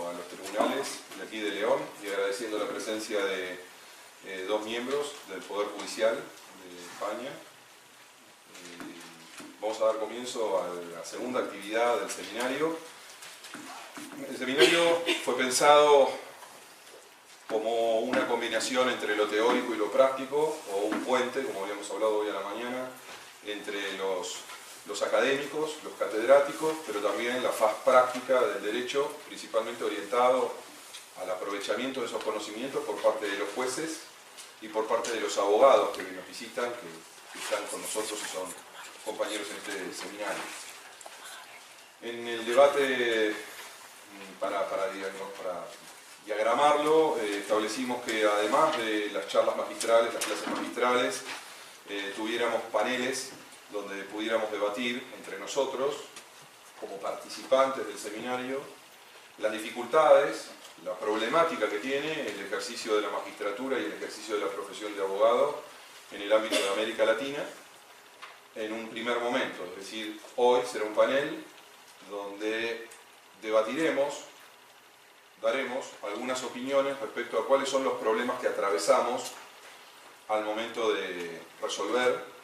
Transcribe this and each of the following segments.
a los tribunales de aquí de León y agradeciendo la presencia de dos miembros del Poder Judicial de España. Vamos a dar comienzo a la segunda actividad del seminario. El seminario fue pensado como una combinación entre lo teórico y lo práctico, o un puente, como habíamos hablado hoy a la mañana, entre los académicos, los catedráticos, pero también la faz práctica del derecho, principalmente orientado al aprovechamiento de esos conocimientos por parte de los jueces y por parte de los abogados que nos visitan, que están con nosotros y son compañeros en este seminario. En el debate, para diagramarlo, establecimos que además de las charlas magistrales, las clases magistrales, tuviéramos paneles donde pudiéramos debatir entre nosotros, como participantes del seminario, las dificultades, la problemática que tiene el ejercicio de la magistratura y el ejercicio de la profesión de abogado en el ámbito de América Latina, en un primer momento. Es decir, hoy será un panel donde debatiremos, daremos algunas opiniones respecto a cuáles son los problemas que atravesamos al momento de resolver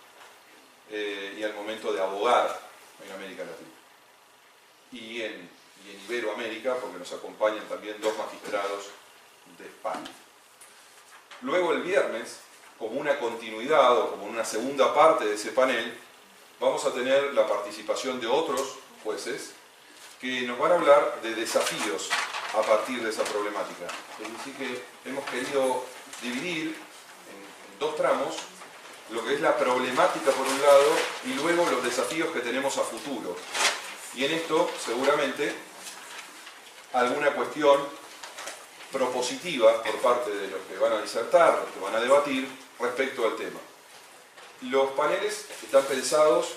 y al momento de abogar en América Latina. Y en Iberoamérica, porque nos acompañan también dos magistrados de España. Luego el viernes, como una continuidad o como una segunda parte de ese panel, vamos a tener la participación de otros jueces que nos van a hablar de desafíos a partir de esa problemática. Es decir, que hemos querido dividir en dos tramos lo que es la problemática por un lado y luego los desafíos que tenemos a futuro. Y en esto, seguramente, alguna cuestión propositiva por parte de los que van a disertar, los que van a debatir, respecto al tema. Los paneles están pensados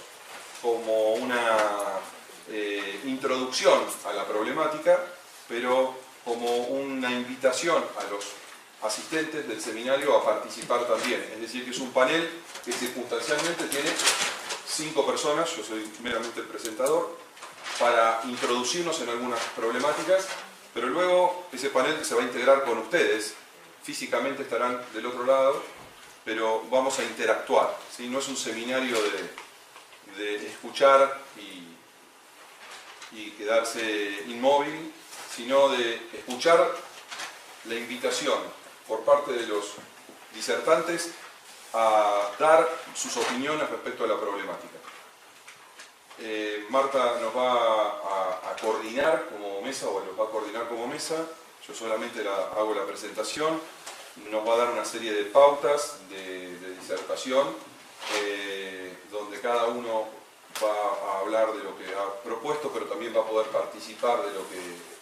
como una introducción a la problemática, pero como una invitación a los asistentes del seminario a participar también. Es decir, que es un panel que circunstancialmente tiene 5 personas, yo soy meramente el presentador, para introducirnos en algunas problemáticas, pero luego ese panel se va a integrar con ustedes, físicamente estarán del otro lado, pero vamos a interactuar, ¿sí? No es un seminario de escuchar y quedarse inmóvil, sino de escuchar la invitación por parte de los disertantes a dar sus opiniones respecto a la problemática. Marta nos va a coordinar como mesa, o los va a coordinar como mesa. Yo solamente hago la presentación. Nos va a dar una serie de pautas de disertación, donde cada uno va a hablar de lo que ha propuesto, pero también va a poder participar de lo que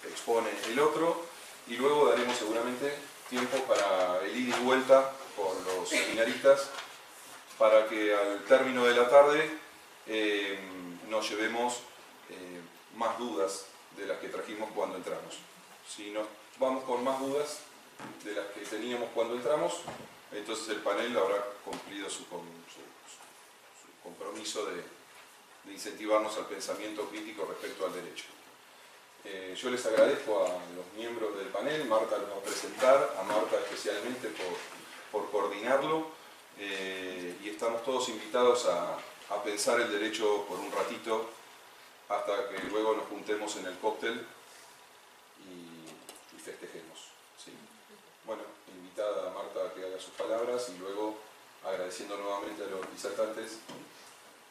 expone el otro. Y luego daremos seguramente tiempo para el ida y vuelta por los seminaristas, para que al término de la tarde nos llevemos más dudas de las que trajimos cuando entramos. Si nos vamos con más dudas de las que teníamos cuando entramos, entonces el panel habrá cumplido su compromiso de incentivarnos al pensamiento crítico respecto al derecho. Yo les agradezco a los miembros del panel. Marta los va a presentar, a Marta especialmente por coordinarlo, y estamos todos invitados a pensar el derecho por un ratito hasta que luego nos juntemos en el cóctel y festejemos, ¿sí? Bueno, invitada a Marta a que haga sus palabras y luego, agradeciendo nuevamente a los disertantes,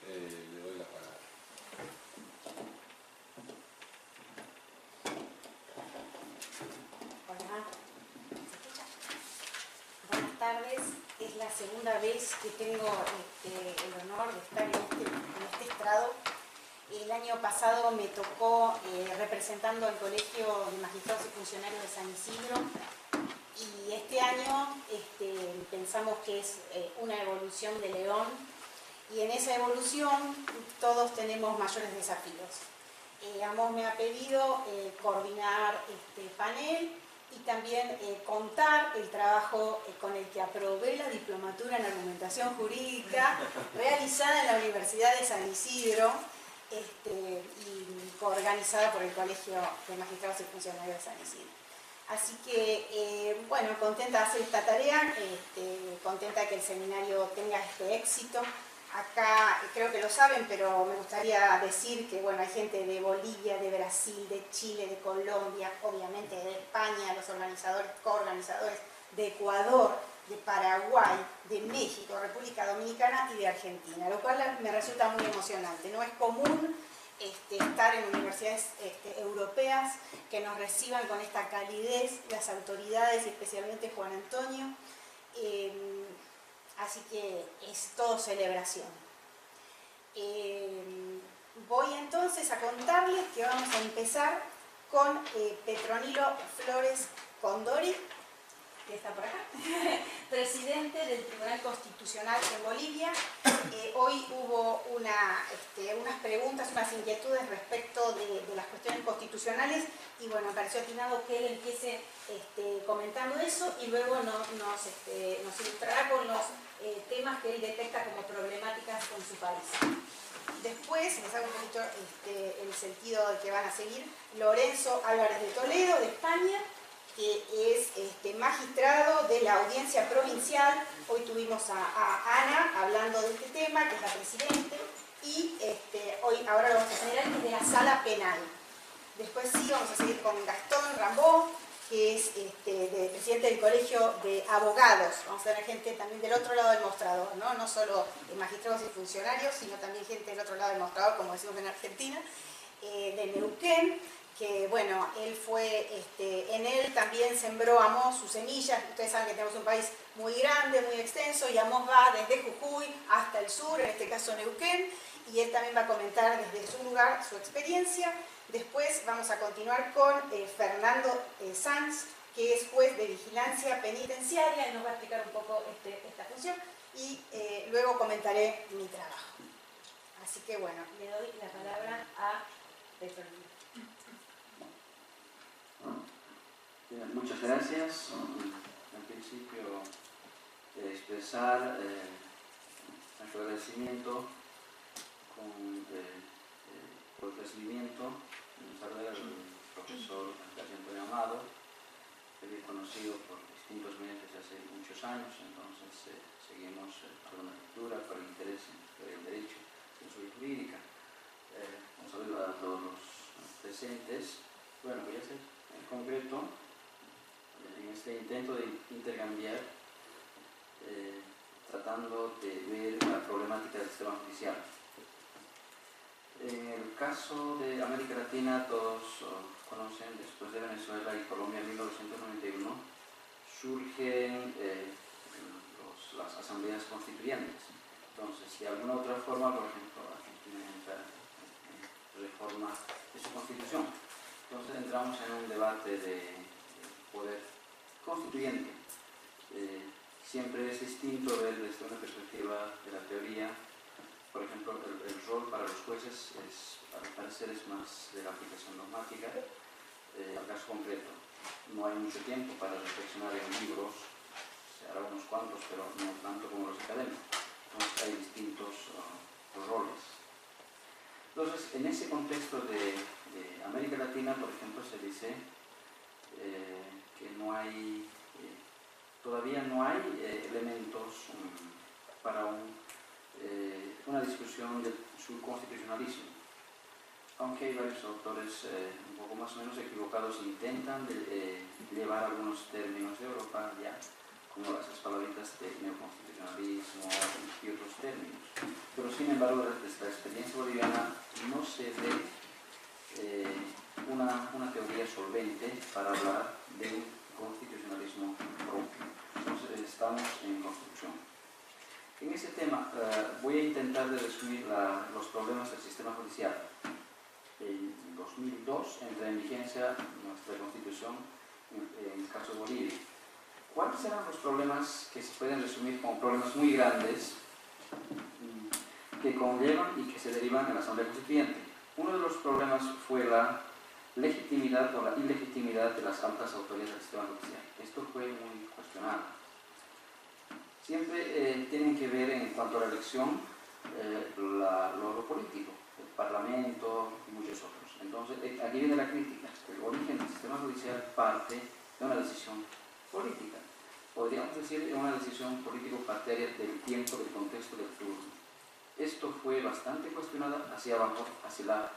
le doy la palabra. Hola, buenas tardes. Es la segunda vez que tengo el honor de estar en este estrado. El año pasado me tocó representando al Colegio de Magistrados y Funcionarios de San Isidro, y este año pensamos que es una evolución de León, y en esa evolución todos tenemos mayores desafíos. Amos me ha pedido coordinar este panel y también contar el trabajo con el que aprobé la diplomatura en argumentación jurídica realizada en la Universidad de San Isidro, y coorganizada por el Colegio de Magistrados y Funcionarios de San Isidro. Así que, bueno, contenta de hacer esta tarea, contenta de que el seminario tenga este éxito. Acá creo que lo saben, pero me gustaría decir que bueno, hay gente de Bolivia, de Brasil, de Chile, de Colombia, obviamente de España, los organizadores, coorganizadores de Ecuador, de Paraguay, de México, República Dominicana y de Argentina, lo cual me resulta muy emocionante. No es común estar en universidades europeas que nos reciban con esta calidez las autoridades y especialmente Juan Antonio. Así que es todo celebración. Voy entonces a contarles que vamos a empezar con Petronilo Flores Condori, que está por acá, presidente del Tribunal Constitucional en Bolivia. Hoy hubo unas preguntas, unas inquietudes respecto de las cuestiones constitucionales y bueno, me pareció atinado que él empiece comentando eso y luego nos ilustrará con los temas que él detecta como problemáticas con su país. Después, les hago un poquito el sentido de que van a seguir, Lorenzo Álvarez de Toledo, de España, que es magistrado de la Audiencia Provincial. Hoy tuvimos a Ana hablando de este tema, que es la presidente, y ahora lo vamos a tener desde la Sala Penal. Después sí, vamos a seguir con Gastón Rambó, que es presidente del Colegio de Abogados. Vamos a tener gente también del otro lado del mostrador, no solo magistrados y funcionarios, sino también gente del otro lado del mostrador, como decimos en Argentina, de Neuquén, que bueno, él fue, en él también sembró Amos sus semillas. Ustedes saben que tenemos un país muy grande, muy extenso, y Amos va desde Jujuy hasta el sur, en este caso Neuquén, y él también va a comentar desde su lugar su experiencia. Después vamos a continuar con Fernando Sanz, que es juez de vigilancia penitenciaria, y nos va a explicar un poco esta función, y luego comentaré mi trabajo. Así que bueno, le doy la palabra a Petronilo. Muchas gracias. En principio, expresar nuestro agradecimiento por el recibimiento. Saludar al profesor Antonio Amado, que he conocido por distintos medios desde hace muchos años, entonces seguimos por una lectura, por el interés en el derecho, en su jurídica. Un saludo a todos los presentes. Bueno, voy a hacer en concreto, en este intento de intercambiar, tratando de ver la problemática del sistema judicial. En el caso de América Latina, todos conocen, después de Venezuela y Colombia en 1991, surgen las asambleas constituyentes. Entonces, de alguna otra forma, por ejemplo, Argentina entra en reforma de su constitución. Entonces entramos en un debate de poder constituyente. Siempre es distinto ver desde una perspectiva de la teoría. Por ejemplo, el rol para los jueces al parecer es más de la aplicación dogmática. Al caso concreto, no hay mucho tiempo para reflexionar en libros, se hará unos cuantos, pero no tanto como los académicos. Entonces hay distintos roles. Entonces, en ese contexto de América Latina, por ejemplo, se dice que no hay, todavía no hay elementos para una discusión de su constitucionalismo, aunque hay varios autores un poco más o menos equivocados intentan llevar algunos términos de Europa ya, como las palabritas de neoconstitucionalismo y otros términos. Pero sin embargo, desde la experiencia boliviana no se ve una teoría solvente para hablar de un constitucionalismo propio. Entonces estamos en construcción. En ese tema voy a intentar de resumir los problemas del sistema judicial. En 2002 entra en vigencia nuestra constitución en el caso de Bolivia. ¿Cuáles serán los problemas que se pueden resumir como problemas muy grandes que conllevan y que se derivan en la Asamblea Constituyente? Uno de los problemas fue la legitimidad o la ilegitimidad de las altas autoridades del sistema judicial. Esto fue muy cuestionado. Siempre tienen que ver en cuanto a la elección lo político, el Parlamento y muchos otros. Entonces, aquí viene la crítica. El origen del sistema judicial parte de una decisión política. Podríamos decir una decisión político-partidaria del tiempo, del contexto del turno. Esto fue bastante cuestionado hacia abajo, hacia la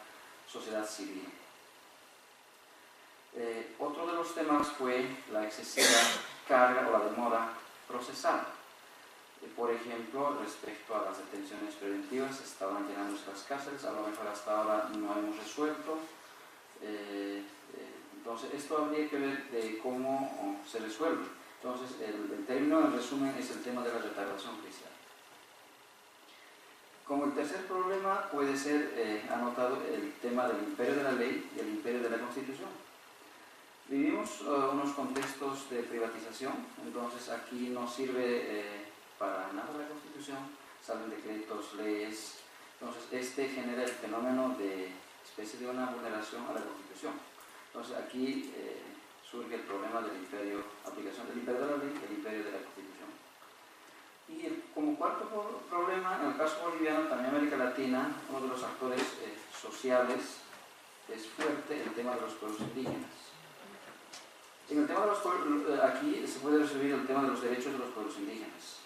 sociedad civil. Otro de los temas fue la excesiva carga o la demora procesal. Por ejemplo, respecto a las detenciones preventivas, estaban llenándose las cárceles, a lo mejor hasta ahora no hemos resuelto. Entonces, esto habría que ver de cómo se resuelve. Entonces, el término en resumen es el tema de la retardación judicial. Como el tercer problema puede ser anotado el tema del imperio de la ley y el imperio de la Constitución. Vivimos unos contextos de privatización, entonces aquí no sirve para nada la Constitución, salen decretos, leyes, entonces este genera el fenómeno de especie de una vulneración a la Constitución. Entonces aquí surge el problema del imperio, aplicación del imperio de la ley y el imperio de la Constitución. Y como cuarto problema, en el caso boliviano, también América Latina, uno de los actores sociales es fuerte el tema de los pueblos indígenas. En el tema de los pueblos, aquí se puede resumir el tema de los derechos de los pueblos indígenas,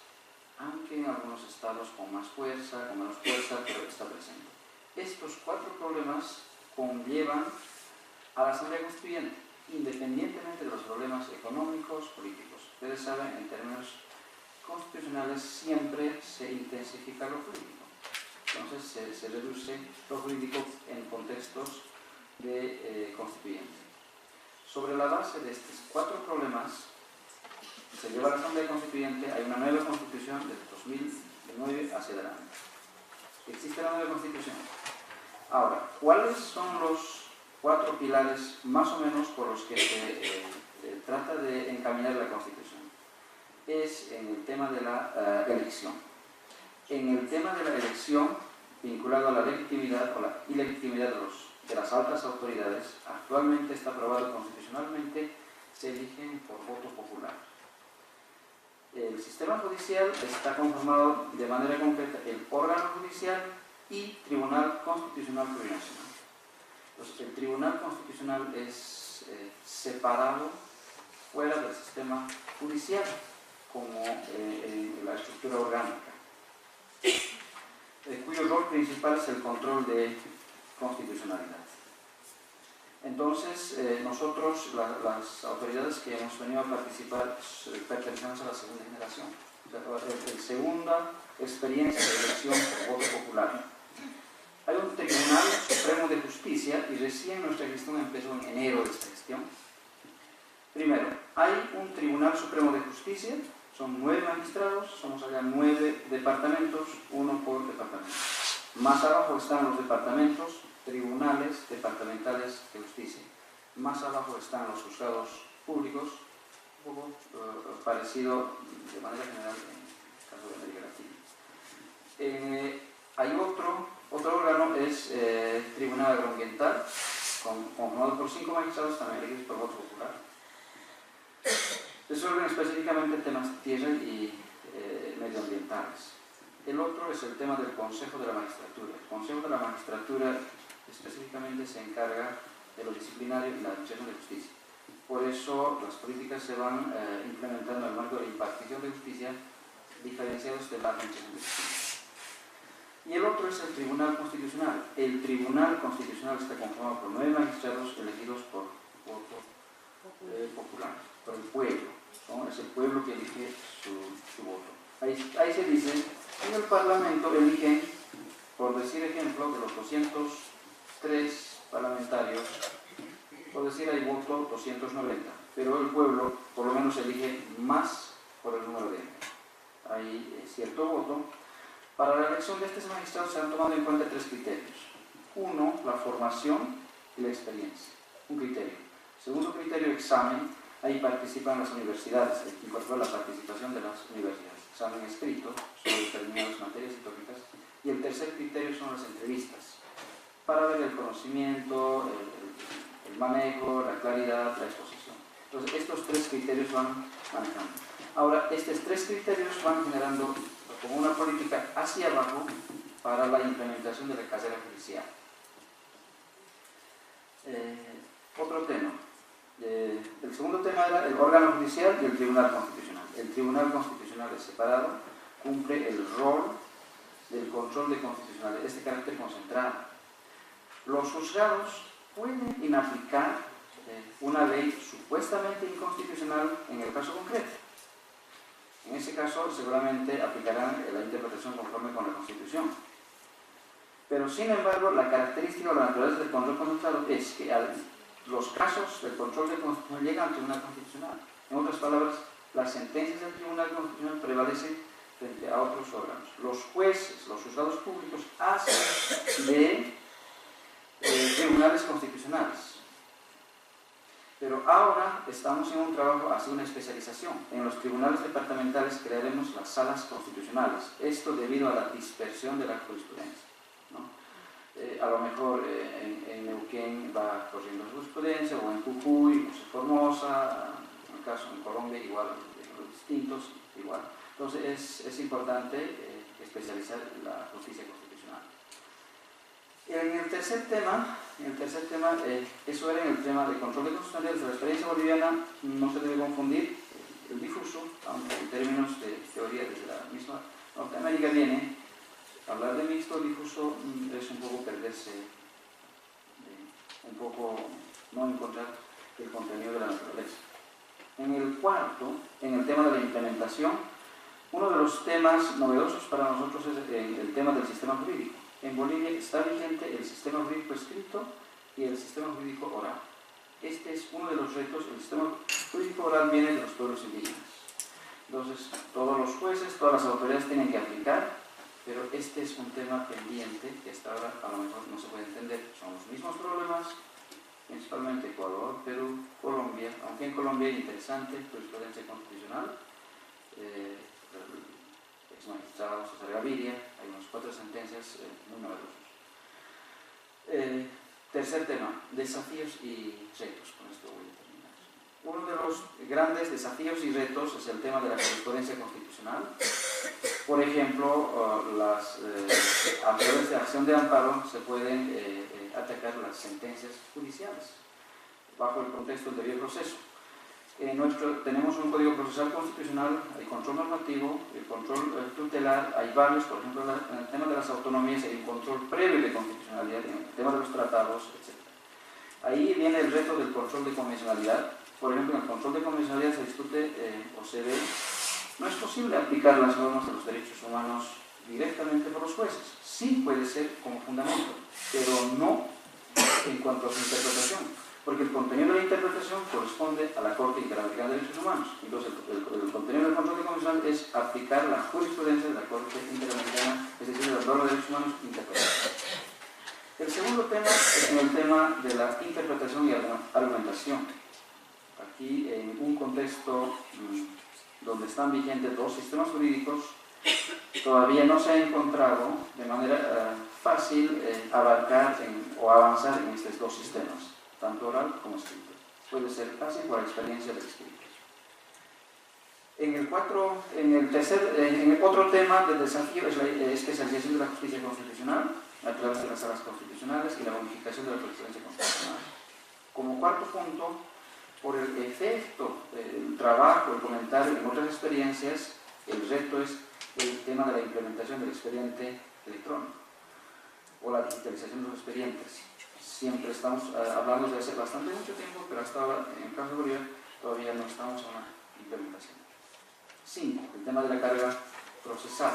aunque en algunos estados con más fuerza, con menos fuerza, pero está presente. Estos cuatro problemas conllevan a la Asamblea Constituyente, independientemente de los problemas económicos, políticos. Ustedes saben, en términos constitucionales siempre se intensifica lo jurídico. Entonces se reduce lo jurídico en contextos de constituyente. Sobre la base de estos cuatro problemas, se lleva a la Asamblea Constituyente, hay una nueva Constitución desde 2009 hacia adelante. Existe la nueva Constitución. Ahora, ¿cuáles son los cuatro pilares más o menos por los que se trata de encaminar la Constitución? Es en el tema de la elección. En el tema de la elección, vinculado a la legitimidad o la ilegitimidad de las altas autoridades, actualmente está aprobado constitucionalmente, se eligen por voto popular. El sistema judicial está conformado de manera concreta el órgano judicial y Tribunal Constitucional Plurinacional. Entonces, el Tribunal Constitucional es separado fuera del sistema judicial, como en la estructura orgánica, cuyo rol principal es el control de constitucionalidad. Entonces, nosotros, las autoridades que hemos venido a participar, pertenecemos a la segunda generación, la segunda experiencia de elección por voto popular. Hay un Tribunal Supremo de Justicia y recién nuestra gestión empezó en enero de esta gestión. Primero, hay un Tribunal Supremo de Justicia, son 9 magistrados, somos allá 9 departamentos, uno por departamento. Más abajo están los departamentos, tribunales departamentales de justicia. Más abajo están los juzgados públicos, un poco parecido de manera general en el caso de América Latina. Hay otro órgano, es Tribunal Agroambiental, conformado por 5 magistrados, también elegidos por voto popular. Resuelven específicamente temas de tierra y medioambientales. El otro es el tema del Consejo de la Magistratura. El Consejo de la Magistratura específicamente se encarga de lo disciplinario y la administración de justicia. Por eso las políticas se van implementando en el marco de la impartición de justicia, diferenciados de la administración de justicia. Y el otro es el Tribunal Constitucional. El Tribunal Constitucional está conformado por 9 magistrados elegidos por voto popular, por el pueblo, ¿no? Es el pueblo que elige su voto. Ahí se dice, en el Parlamento eligen, por decir ejemplo, de los 203 parlamentarios, por decir hay voto 290, pero el pueblo por lo menos elige más por el número de hay cierto voto. Para la elección de estos magistrados se han tomado en cuenta 3 criterios. Uno, la formación y la experiencia, un criterio. Segundo criterio, examen. Ahí participan las universidades, incorpora la participación de las universidades. Examen escrito sobre determinadas materias y tópicas. Y el tercer criterio son las entrevistas, para ver el conocimiento, el manejo, la claridad, la exposición. Entonces, estos 3 criterios van manejando. Ahora, estos 3 criterios van generando como una política hacia abajo para la implementación de la carrera judicial. Otro tema. El segundo tema era el órgano judicial y el Tribunal Constitucional. El Tribunal Constitucional es separado, cumple el rol del control de constitucionalidad, este carácter concentrado. Los juzgados pueden inaplicar una ley supuestamente inconstitucional en el caso concreto. En ese caso seguramente aplicarán la interpretación conforme con la Constitución. Pero sin embargo, la característica o la naturaleza del control concentrado es que los casos del control de constitución llegan al Tribunal Constitucional. En otras palabras, las sentencias del Tribunal Constitucional prevalecen frente a otros órganos. Los jueces, los juzgados públicos hacen de tribunales constitucionales. Pero ahora estamos en un trabajo hacia una especialización. En los tribunales departamentales crearemos las salas constitucionales. Esto debido a la dispersión de la jurisprudencia, ¿no? A lo mejor en Neuquén va corriendo jurisprudencia, o en Jujuy, o en Formosa, en el caso en Colombia igual, en los distintos igual. Entonces es importante especializar la justicia constitucional. En el tercer tema, eso era en el tema de control de constitucionalidad. La experiencia boliviana no se debe confundir el difuso, aunque en términos de teoría desde la misma Norteamérica viene. Hablar de mixto o difuso es un poco perderse, un poco no encontrar el contenido de la naturaleza. En el cuarto, en el tema de la implementación, uno de los temas novedosos para nosotros es el tema del sistema jurídico. En Bolivia está vigente el sistema jurídico escrito y el sistema jurídico oral. Este es uno de los retos. El sistema jurídico oral viene de los pueblos indígenas. Entonces, todos los jueces, todas las autoridades tienen que aplicar, pero este es un tema pendiente que hasta ahora a lo mejor no se puede entender. Son los mismos problemas, principalmente Ecuador, Perú, Colombia, aunque en Colombia hay interesante jurisprudencia constitucional. Ex magistrado César Gaviria, hay unas 4 sentencias muy novedosas. Tercer tema, desafíos y retos. Con esto voy a terminar. Uno de los grandes desafíos y retos es el tema de la jurisprudencia constitucional. Por ejemplo, a través de acción de amparo se pueden atacar las sentencias judiciales bajo el contexto del debido proceso. Tenemos un código procesal constitucional, hay control normativo, el control tutelar, hay varios, por ejemplo, en el tema de las autonomías hay un control previo de constitucionalidad, en el tema de los tratados, etc. Ahí viene el reto del control de convencionalidad. Por ejemplo, en el control de convencionalidad se discute o se ve, no es posible aplicar las normas de los derechos humanos directamente por los jueces. Sí puede ser como fundamento, pero no en cuanto a su interpretación. Porque el contenido de la interpretación corresponde a la Corte Interamericana de Derechos Humanos. Entonces, el contenido del control de convencional es aplicar la jurisprudencia de la Corte Interamericana, es decir, de la norma de derechos humanos interpretada. El segundo tema es en el tema de la interpretación y argumentación. Aquí, en un contexto donde están vigentes 2 sistemas jurídicos, todavía no se ha encontrado de manera fácil abarcar o avanzar en estos 2 sistemas, tanto oral como escrito. Puede ser fácil por experiencia del escrito. En el otro tema del desafío es la especialización de la justicia constitucional a través de las salas constitucionales y la bonificación de la jurisprudencia constitucional. Como cuarto punto, por el efecto, el trabajo, el comentario en otras experiencias, el reto es el tema de la implementación del expediente electrónico o la digitalización de los expedientes. Siempre estamos hablando de hace bastante mucho tiempo, pero hasta ahora, en el caso de Bolivia, todavía no estamos en una implementación. 5. El tema de la carga procesal.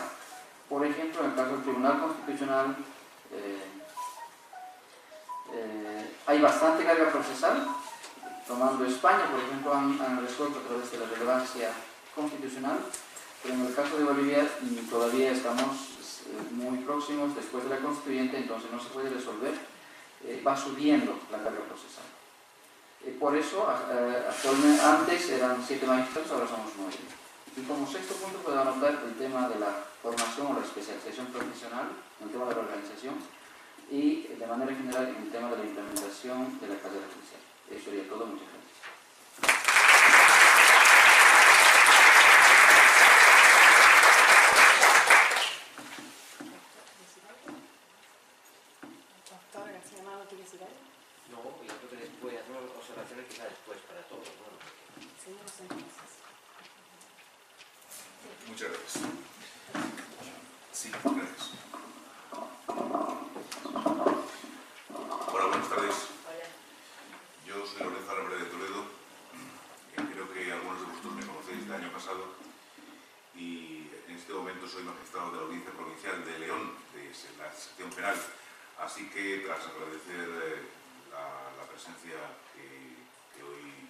Por ejemplo, en el caso del Tribunal Constitucional, hay bastante carga procesal. Tomando España, por ejemplo, han resuelto a través de la relevancia constitucional, pero en el caso de Bolivia todavía estamos muy próximos después de la constituyente, entonces no se puede resolver. Va subiendo la carga procesal. Por eso, actualmente, antes eran 7 magistrados, ahora somos 9. Y como sexto punto puedo anotar el tema de la formación o la especialización profesional, el tema de la organización y de manera general en el tema de la implementación de la carrera judicial. Eso sería todo. Muchas gracias. Doctor García Amado, ¿quiere decir algo? No, sentencias. Muchas gracias. Sí, gracias. Hola, buenas tardes. Yo soy Lorenzo Alambre de Toledo. Creo que algunos de vosotros me conocéis del año pasado y en este momento soy magistrado de la Audiencia Provincial de León, de la sección penal. Así que tras agradecer la presencia que hoy,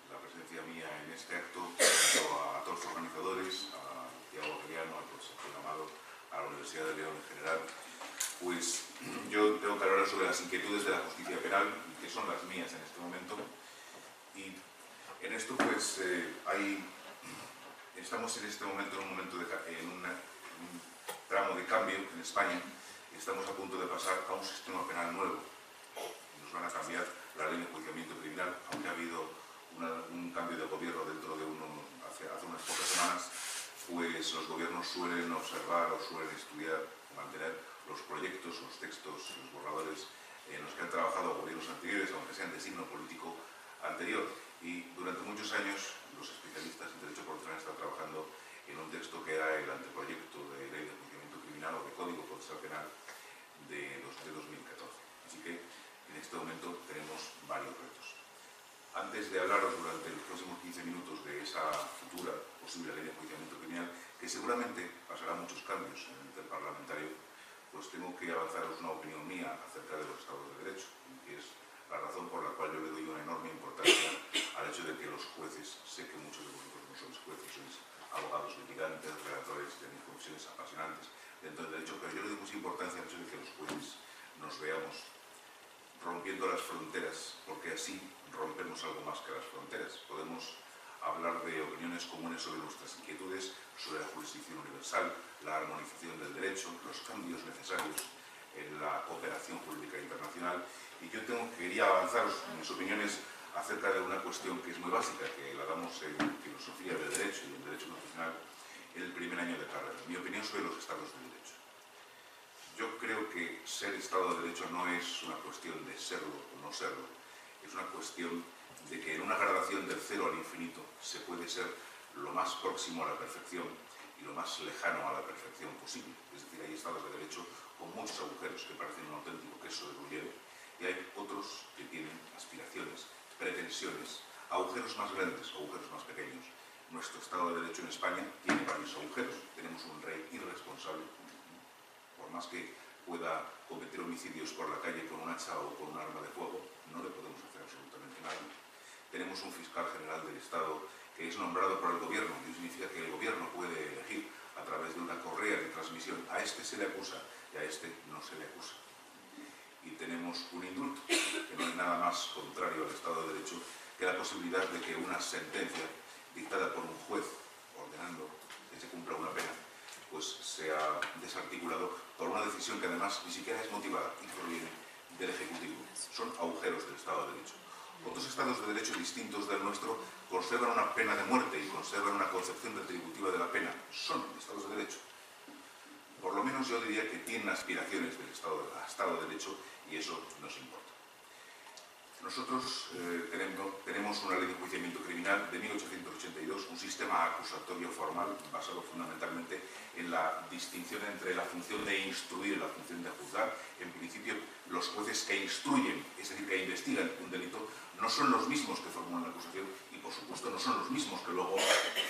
la presencia mía en este acto, a todos los organizadores, a Tiago Galeano, al profesor Amado, a la Universidad de León en general, pues yo tengo que hablar sobre las inquietudes de la justicia penal, que son las mías en este momento. Y en esto pues estamos en este momento en un tramo de cambio en España. Estamos a punto de pasar a un sistema penal nuevo. Nos van a cambiar la ley de enjuiciamiento criminal, aunque ha habido un cambio de gobierno dentro de hace unas pocas semanas, pues los gobiernos suelen observar o suelen estudiar, mantener los proyectos, los textos, los borradores en los que han trabajado gobiernos anteriores, aunque sean de signo político anterior. Y durante muchos años los especialistas en derecho procesal han estado trabajando en un texto que era el anteproyecto de ley de enjuiciamiento criminal o de código procesal penal de 2014. Así que en este momento tenemos varios retos. Antes de hablaros durante los próximos 15 minutos de esa futura posible ley de enjuiciamiento criminal, que seguramente pasará muchos cambios en el interparlamentario, pues tengo que avanzaros una opinión mía acerca de los estados de derecho, que es la razón por la cual yo le doy una enorme importancia al hecho de que los jueces, sé que muchos de vosotros no sois jueces, sois abogados litigantes, relatores, tenéis profesiones apasionantes dentro del derecho, pero yo le doy mucha importancia al hecho de que los jueces nos veamos rompiendo las fronteras, porque así rompemos algo más que las fronteras. Podemos hablar de opiniones comunes sobre nuestras inquietudes, sobre la jurisdicción universal, la armonización del derecho, los cambios necesarios en la cooperación jurídica internacional. Y yo quería avanzaros mis opiniones acerca de una cuestión que es muy básica, que la damos en filosofía del derecho y en derecho constitucional en el primer año de carrera. Mi opinión sobre los estados de derecho. Yo creo que ser Estado de Derecho no es una cuestión de serlo o no serlo, es una cuestión de que en una gradación del cero al infinito se puede ser lo más próximo a la perfección y lo más lejano a la perfección posible. Es decir, hay Estados de Derecho con muchos agujeros que parecen un auténtico queso de gruyere y hay otros que tienen aspiraciones, pretensiones, agujeros más grandes, agujeros más pequeños. Nuestro Estado de Derecho en España tiene varios agujeros. Tenemos un rey irresponsable, por más que pueda cometer homicidios por la calle con un hacha o con un arma de fuego, no le podemos hacer absolutamente nada. Tenemos un fiscal general del Estado que es nombrado por el gobierno, y eso significa que el gobierno puede elegir a través de una correa de transmisión. A este se le acusa y a este no se le acusa. Y tenemos un indulto, que no es nada más contrario al Estado de Derecho que la posibilidad de que una sentencia dictada por un juez ordenando que se cumpla una pena, pues sea desarticulado por una decisión que además ni siquiera es motivada y proviene del Ejecutivo. Son agujeros del Estado de Derecho. Otros estados de derecho distintos del nuestro conservan una pena de muerte y conservan una concepción retributiva de la pena. Son estados de derecho. Por lo menos yo diría que tienen aspiraciones del Estado de Derecho y eso nos importa. Nosotros tenemos una ley de enjuiciamiento criminal de 1882, un sistema acusatorio formal basado fundamentalmente en la distinción entre la función de instruir y la función de juzgar. En principio, los jueces que instruyen, es decir, que investigan un delito, no son los mismos que formulan la acusación y, por supuesto, no son los mismos que luego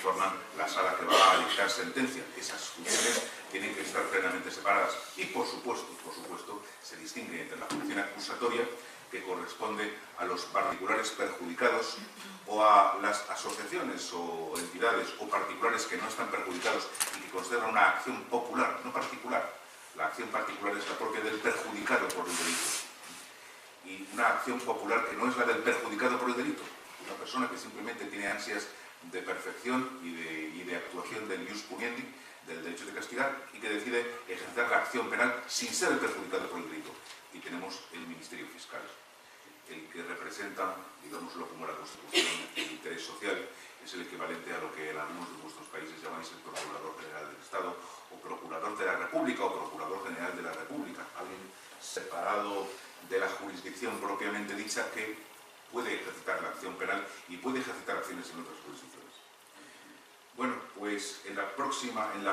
forman la sala que va a dictar sentencia. Esas funciones tienen que estar plenamente separadas y, por supuesto, se distingue entre la función acusatoria, que corresponde a los particulares perjudicados o a las asociaciones o entidades o particulares que no están perjudicados y que consideran una acción popular, no particular. La acción particular es la propia del perjudicado por el delito. Y una acción popular que no es la del perjudicado por el delito. Una persona que simplemente tiene ansias de perfección y de actuación del ius puniendi, del derecho de castigar, y que decide ejercer la acción penal sin ser el perjudicado por el delito. Y tenemos el Ministerio Fiscal, el que representa, digámoslo como la Constitución, el interés social, es el equivalente a lo que en algunos de vuestros países llamáis el Procurador General del Estado, o Procurador de la República, o Procurador General de la República, alguien separado de la jurisdicción propiamente dicha que puede ejercitar la acción penal y puede ejercitar acciones en otras jurisdicciones. Bueno, pues en la próxima ley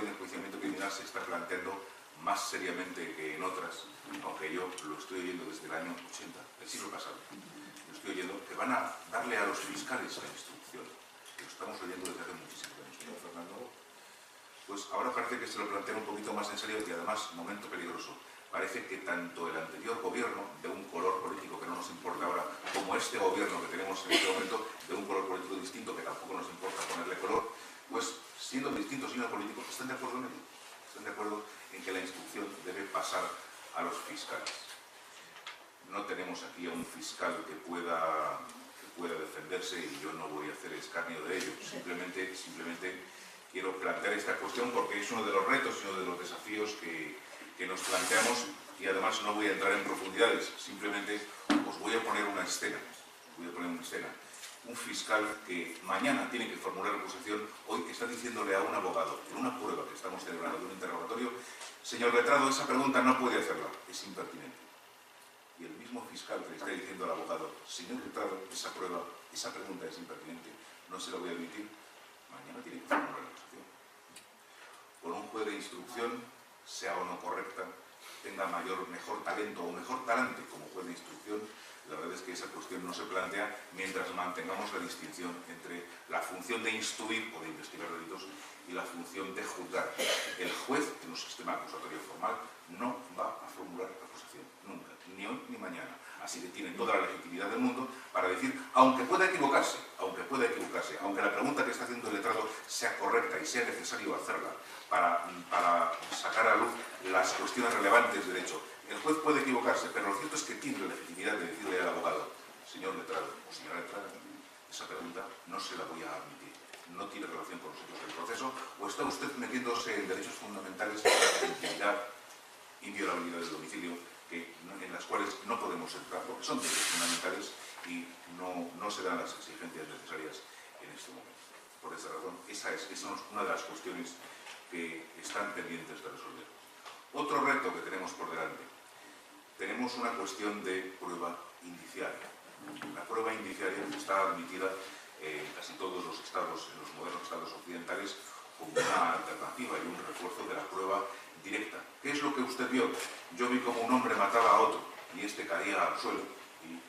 de enjuiciamiento criminal se está planteando más seriamente que en otras, aunque yo lo estoy oyendo desde el año 80, del siglo pasado. Lo estoy oyendo que van a darle a los fiscales la instrucción. Lo estamos oyendo desde hace muchísimos años, señor Fernando. Pues ahora parece que se lo plantea un poquito más en serio y además, momento peligroso. Parece que tanto el anterior gobierno, de un color político que no nos importa ahora, como este gobierno que tenemos en este momento, de un color político distinto, que tampoco nos importa ponerle color, pues siendo distintos y no políticos, están de acuerdo en ello. Están de acuerdo en que la instrucción debe pasar a los fiscales. No tenemos aquí a un fiscal que pueda defenderse y yo no voy a hacer escarnio de ello. Simplemente quiero plantear esta cuestión porque es uno de los retos y uno de los desafíos que nos planteamos, y además no voy a entrar en profundidades, simplemente os voy a poner una escena. Un fiscal que mañana tiene que formular acusación, hoy está diciéndole a un abogado, en una prueba que estamos celebrando de un interrogatorio: señor letrado, esa pregunta no puede hacerla, es impertinente. Y el mismo fiscal que le está diciendo al abogado: señor letrado, esa pregunta es impertinente, no se la voy a admitir, mañana tiene que formular la acusación. Con un juez de instrucción, sea o no correcta, tenga mejor talento o mejor talante como juez de instrucción, la verdad es que esa cuestión no se plantea mientras mantengamos la distinción entre la función de instruir o de investigar delitos y la función de juzgar. El juez, en un sistema acusatorio formal, no va a formular acusación, nunca, ni hoy ni mañana. Así que tiene toda la legitimidad del mundo para decir, aunque pueda equivocarse, aunque la pregunta que está haciendo el letrado sea correcta y sea necesario hacerla para sacar a luz las cuestiones relevantes del hecho, el juez puede equivocarse, pero lo cierto es que tiene la legitimidad de decirle al abogado: señor letrado o señora letrada, esa pregunta no se la voy a admitir, no tiene relación con nosotros el proceso, o está usted metiéndose en derechos fundamentales de intimidad, inviolabilidad del domicilio, en las cuales no podemos entrar porque son derechos fundamentales y no se dan las exigencias necesarias en este momento. Por esa razón, esa es una de las cuestiones que están pendientes de resolver. Otro reto que tenemos por delante: tenemos una cuestión de prueba indiciaria. La prueba indiciaria está admitida en casi todos los estados, en los modernos estados occidentales, como una alternativa y un refuerzo de la prueba directa. ¿Qué es lo que usted vio? Yo vi como un hombre mataba a otro y este caía al suelo, y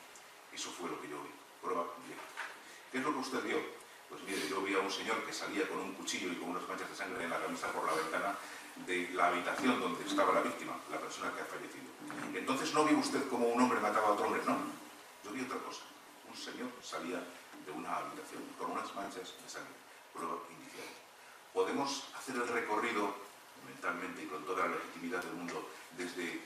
eso fue lo que yo vi, prueba directa. ¿Qué es lo que usted vio? Pues mire, yo vi a un señor que salía con un cuchillo y con unas manchas de sangre en la camisa por la ventana de la habitación donde estaba la víctima, la persona que ha fallecido. Entonces no vio usted como un hombre mataba a otro hombre, no. Yo vi otra cosa. Un señor salía de una habitación con unas manchas de sangre, prueba indiciaria. Podemos hacer el recorrido mentalmente y con toda la legitimidad del mundo desde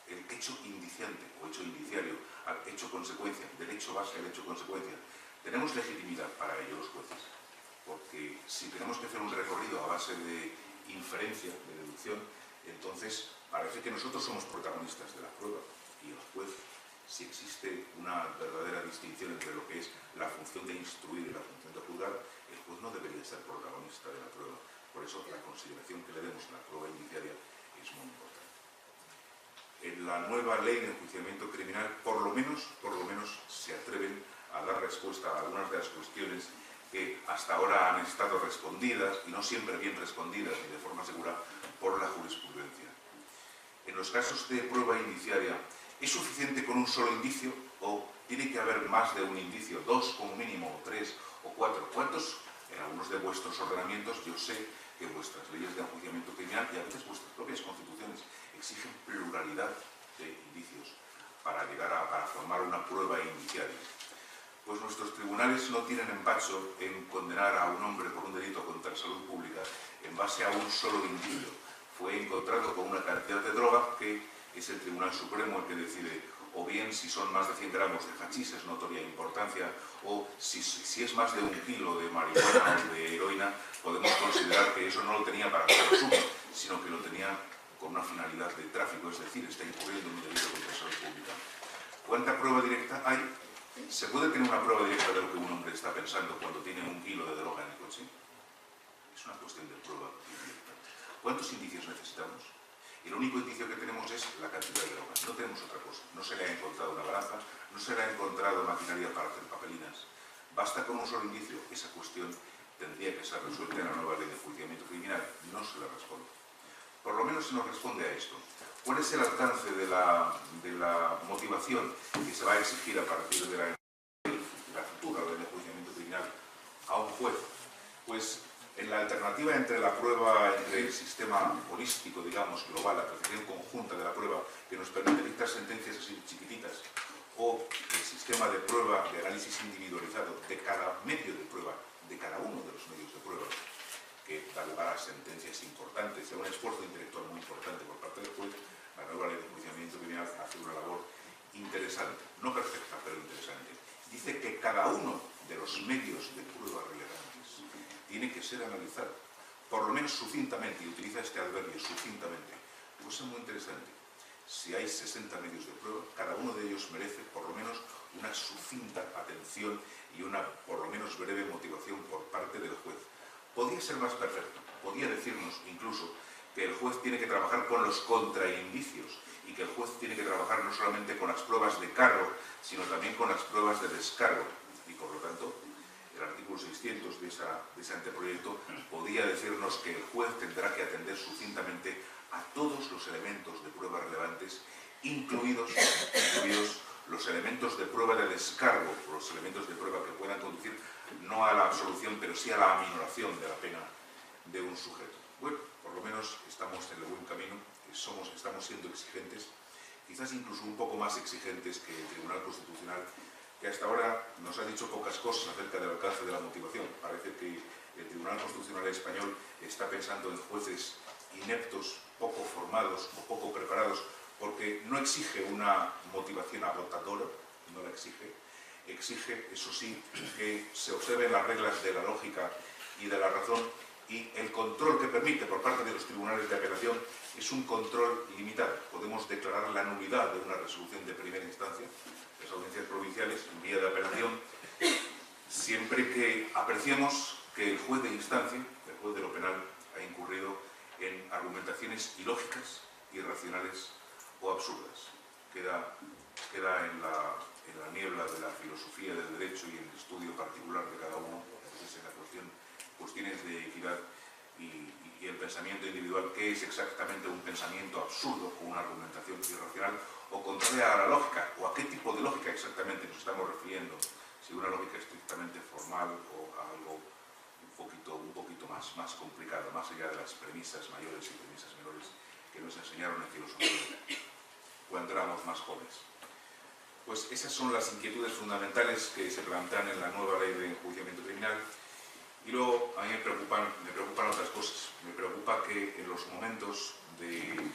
el hecho indiciante o hecho indiciario al hecho consecuencia, del hecho base al hecho consecuencia. Tenemos legitimidad para ello los jueces, porque si tenemos que hacer un recorrido a base de inferencia, de deducción, entonces parece que nosotros somos protagonistas de la prueba y el juez, si existe una verdadera distinción entre lo que es la función de instruir y la función de juzgar, el juez no debería ser protagonista de la prueba. Por eso la consideración que le demos a la prueba indiciaria es muy importante. En la nueva ley de enjuiciamiento criminal, por lo menos se atreven a dar respuesta a algunas de las cuestiones que hasta ahora han estado respondidas, y no siempre bien respondidas ni de forma segura, por la jurisprudencia. En los casos de prueba indiciaria, ¿es suficiente con un solo indicio o tiene que haber más de un indicio, dos como mínimo, o tres o cuatro? ¿Cuántos? En algunos de vuestros ordenamientos yo sé que vuestras leyes de enjuiciamiento criminal y a veces vuestras propias constituciones exigen pluralidad de indicios para formar una prueba indiciaria. Pues nuestros tribunales no tienen empacho en condenar a un hombre por un delito contra la salud pública en base a un solo indicio. Fue encontrado con una cantidad de droga que es el Tribunal Supremo el que decide, o bien si son más de 100 gramos de hachís es notoria importancia, o si es más de 1 kilo de marihuana o de heroína, podemos considerar que eso no lo tenía para su consumo, sino que lo tenía con una finalidad de tráfico, es decir, está incurriendo en un delito contra la salud pública. ¿Cuánta prueba directa hay? ¿Se puede tener una prueba directa de lo que un hombre está pensando cuando tiene 1 kilo de droga en el coche? Es una cuestión de prueba directa. ¿Cuántos indicios necesitamos? El único indicio que tenemos es la cantidad de droga, no tenemos otra cosa. No se le ha encontrado una balanza, no se le ha encontrado maquinaria para hacer papelinas. Basta con un solo indicio, esa cuestión tendría que ser resuelta en la nueva ley de enjuiciamiento criminal. No se le responde. Por lo menos se nos responde a esto. ¿Cuál es el alcance de la motivación que se va a exigir a partir de la futura ley de enjuiciamiento criminal a un juez? Pues en la alternativa entre la prueba, entre el sistema holístico, digamos, global, la apreciación conjunta de la prueba, que nos permite dictar sentencias así chiquititas, o el sistema de prueba, de análisis individualizado de cada medio de prueba, de cada uno de los medios de prueba, que da lugar a sentencias importantes, a un esfuerzo intelectual muy importante por parte del juez, la nueva ley de enjuiciamiento criminal hace una labor interesante, no perfecta, pero interesante. Dice que cada uno de los medios de prueba relevantes tiene que ser analizado, por lo menos sucintamente, y utiliza este adverbio, sucintamente. Pues es muy interesante. Si hay 60 medios de prueba, cada uno de ellos merece por lo menos una sucinta atención y una por lo menos breve motivación por parte del juez. Podría ser más perfecto, podría decirnos incluso que el juez tiene que trabajar con los contraindicios y que el juez tiene que trabajar no solamente con las pruebas de cargo, sino también con las pruebas de descargo. Y por lo tanto, el artículo 600 de ese anteproyecto podría decirnos que el juez tendrá que atender sucintamente a todos los elementos de prueba relevantes, incluidos los elementos de prueba de descargo, los elementos de prueba que puedan conducir no a la absolución, pero sí a la aminoración de la pena de un sujeto. Bueno, por lo menos estamos en el buen camino, estamos siendo exigentes, quizás incluso un poco más exigentes que el Tribunal Constitucional, que hasta ahora nos ha dicho pocas cosas acerca del alcance de la motivación. Parece que el Tribunal Constitucional español está pensando en jueces ineptos, poco formados o poco preparados, porque no exige una motivación agotadora, no la exige, eso sí, que se observen las reglas de la lógica y de la razón, y el control que permite por parte de los tribunales de apelación es un control limitado. Podemos declarar la nulidad de una resolución de primera instancia, las audiencias provinciales en vía de apelación, siempre que apreciemos que el juez de instancia, el juez de lo penal, ha incurrido en argumentaciones ilógicas, irracionales o absurdas. Queda en la niebla de la filosofía del derecho y en el estudio particular de cada uno, entonces en la cuestiones de equidad y el pensamiento individual, qué es exactamente un pensamiento absurdo con una argumentación irracional o contraria a la lógica, o a qué tipo de lógica exactamente nos estamos refiriendo, si una lógica estrictamente formal o a algo un poquito más complicado, más allá de las premisas mayores y premisas menores que nos enseñaron en filosofía cuando éramos más jóvenes. Pues esas son las inquietudes fundamentales que se plantean en la nueva ley de enjuiciamiento criminal. Y luego a mí me preocupan otras cosas. Me preocupa que en los momentos de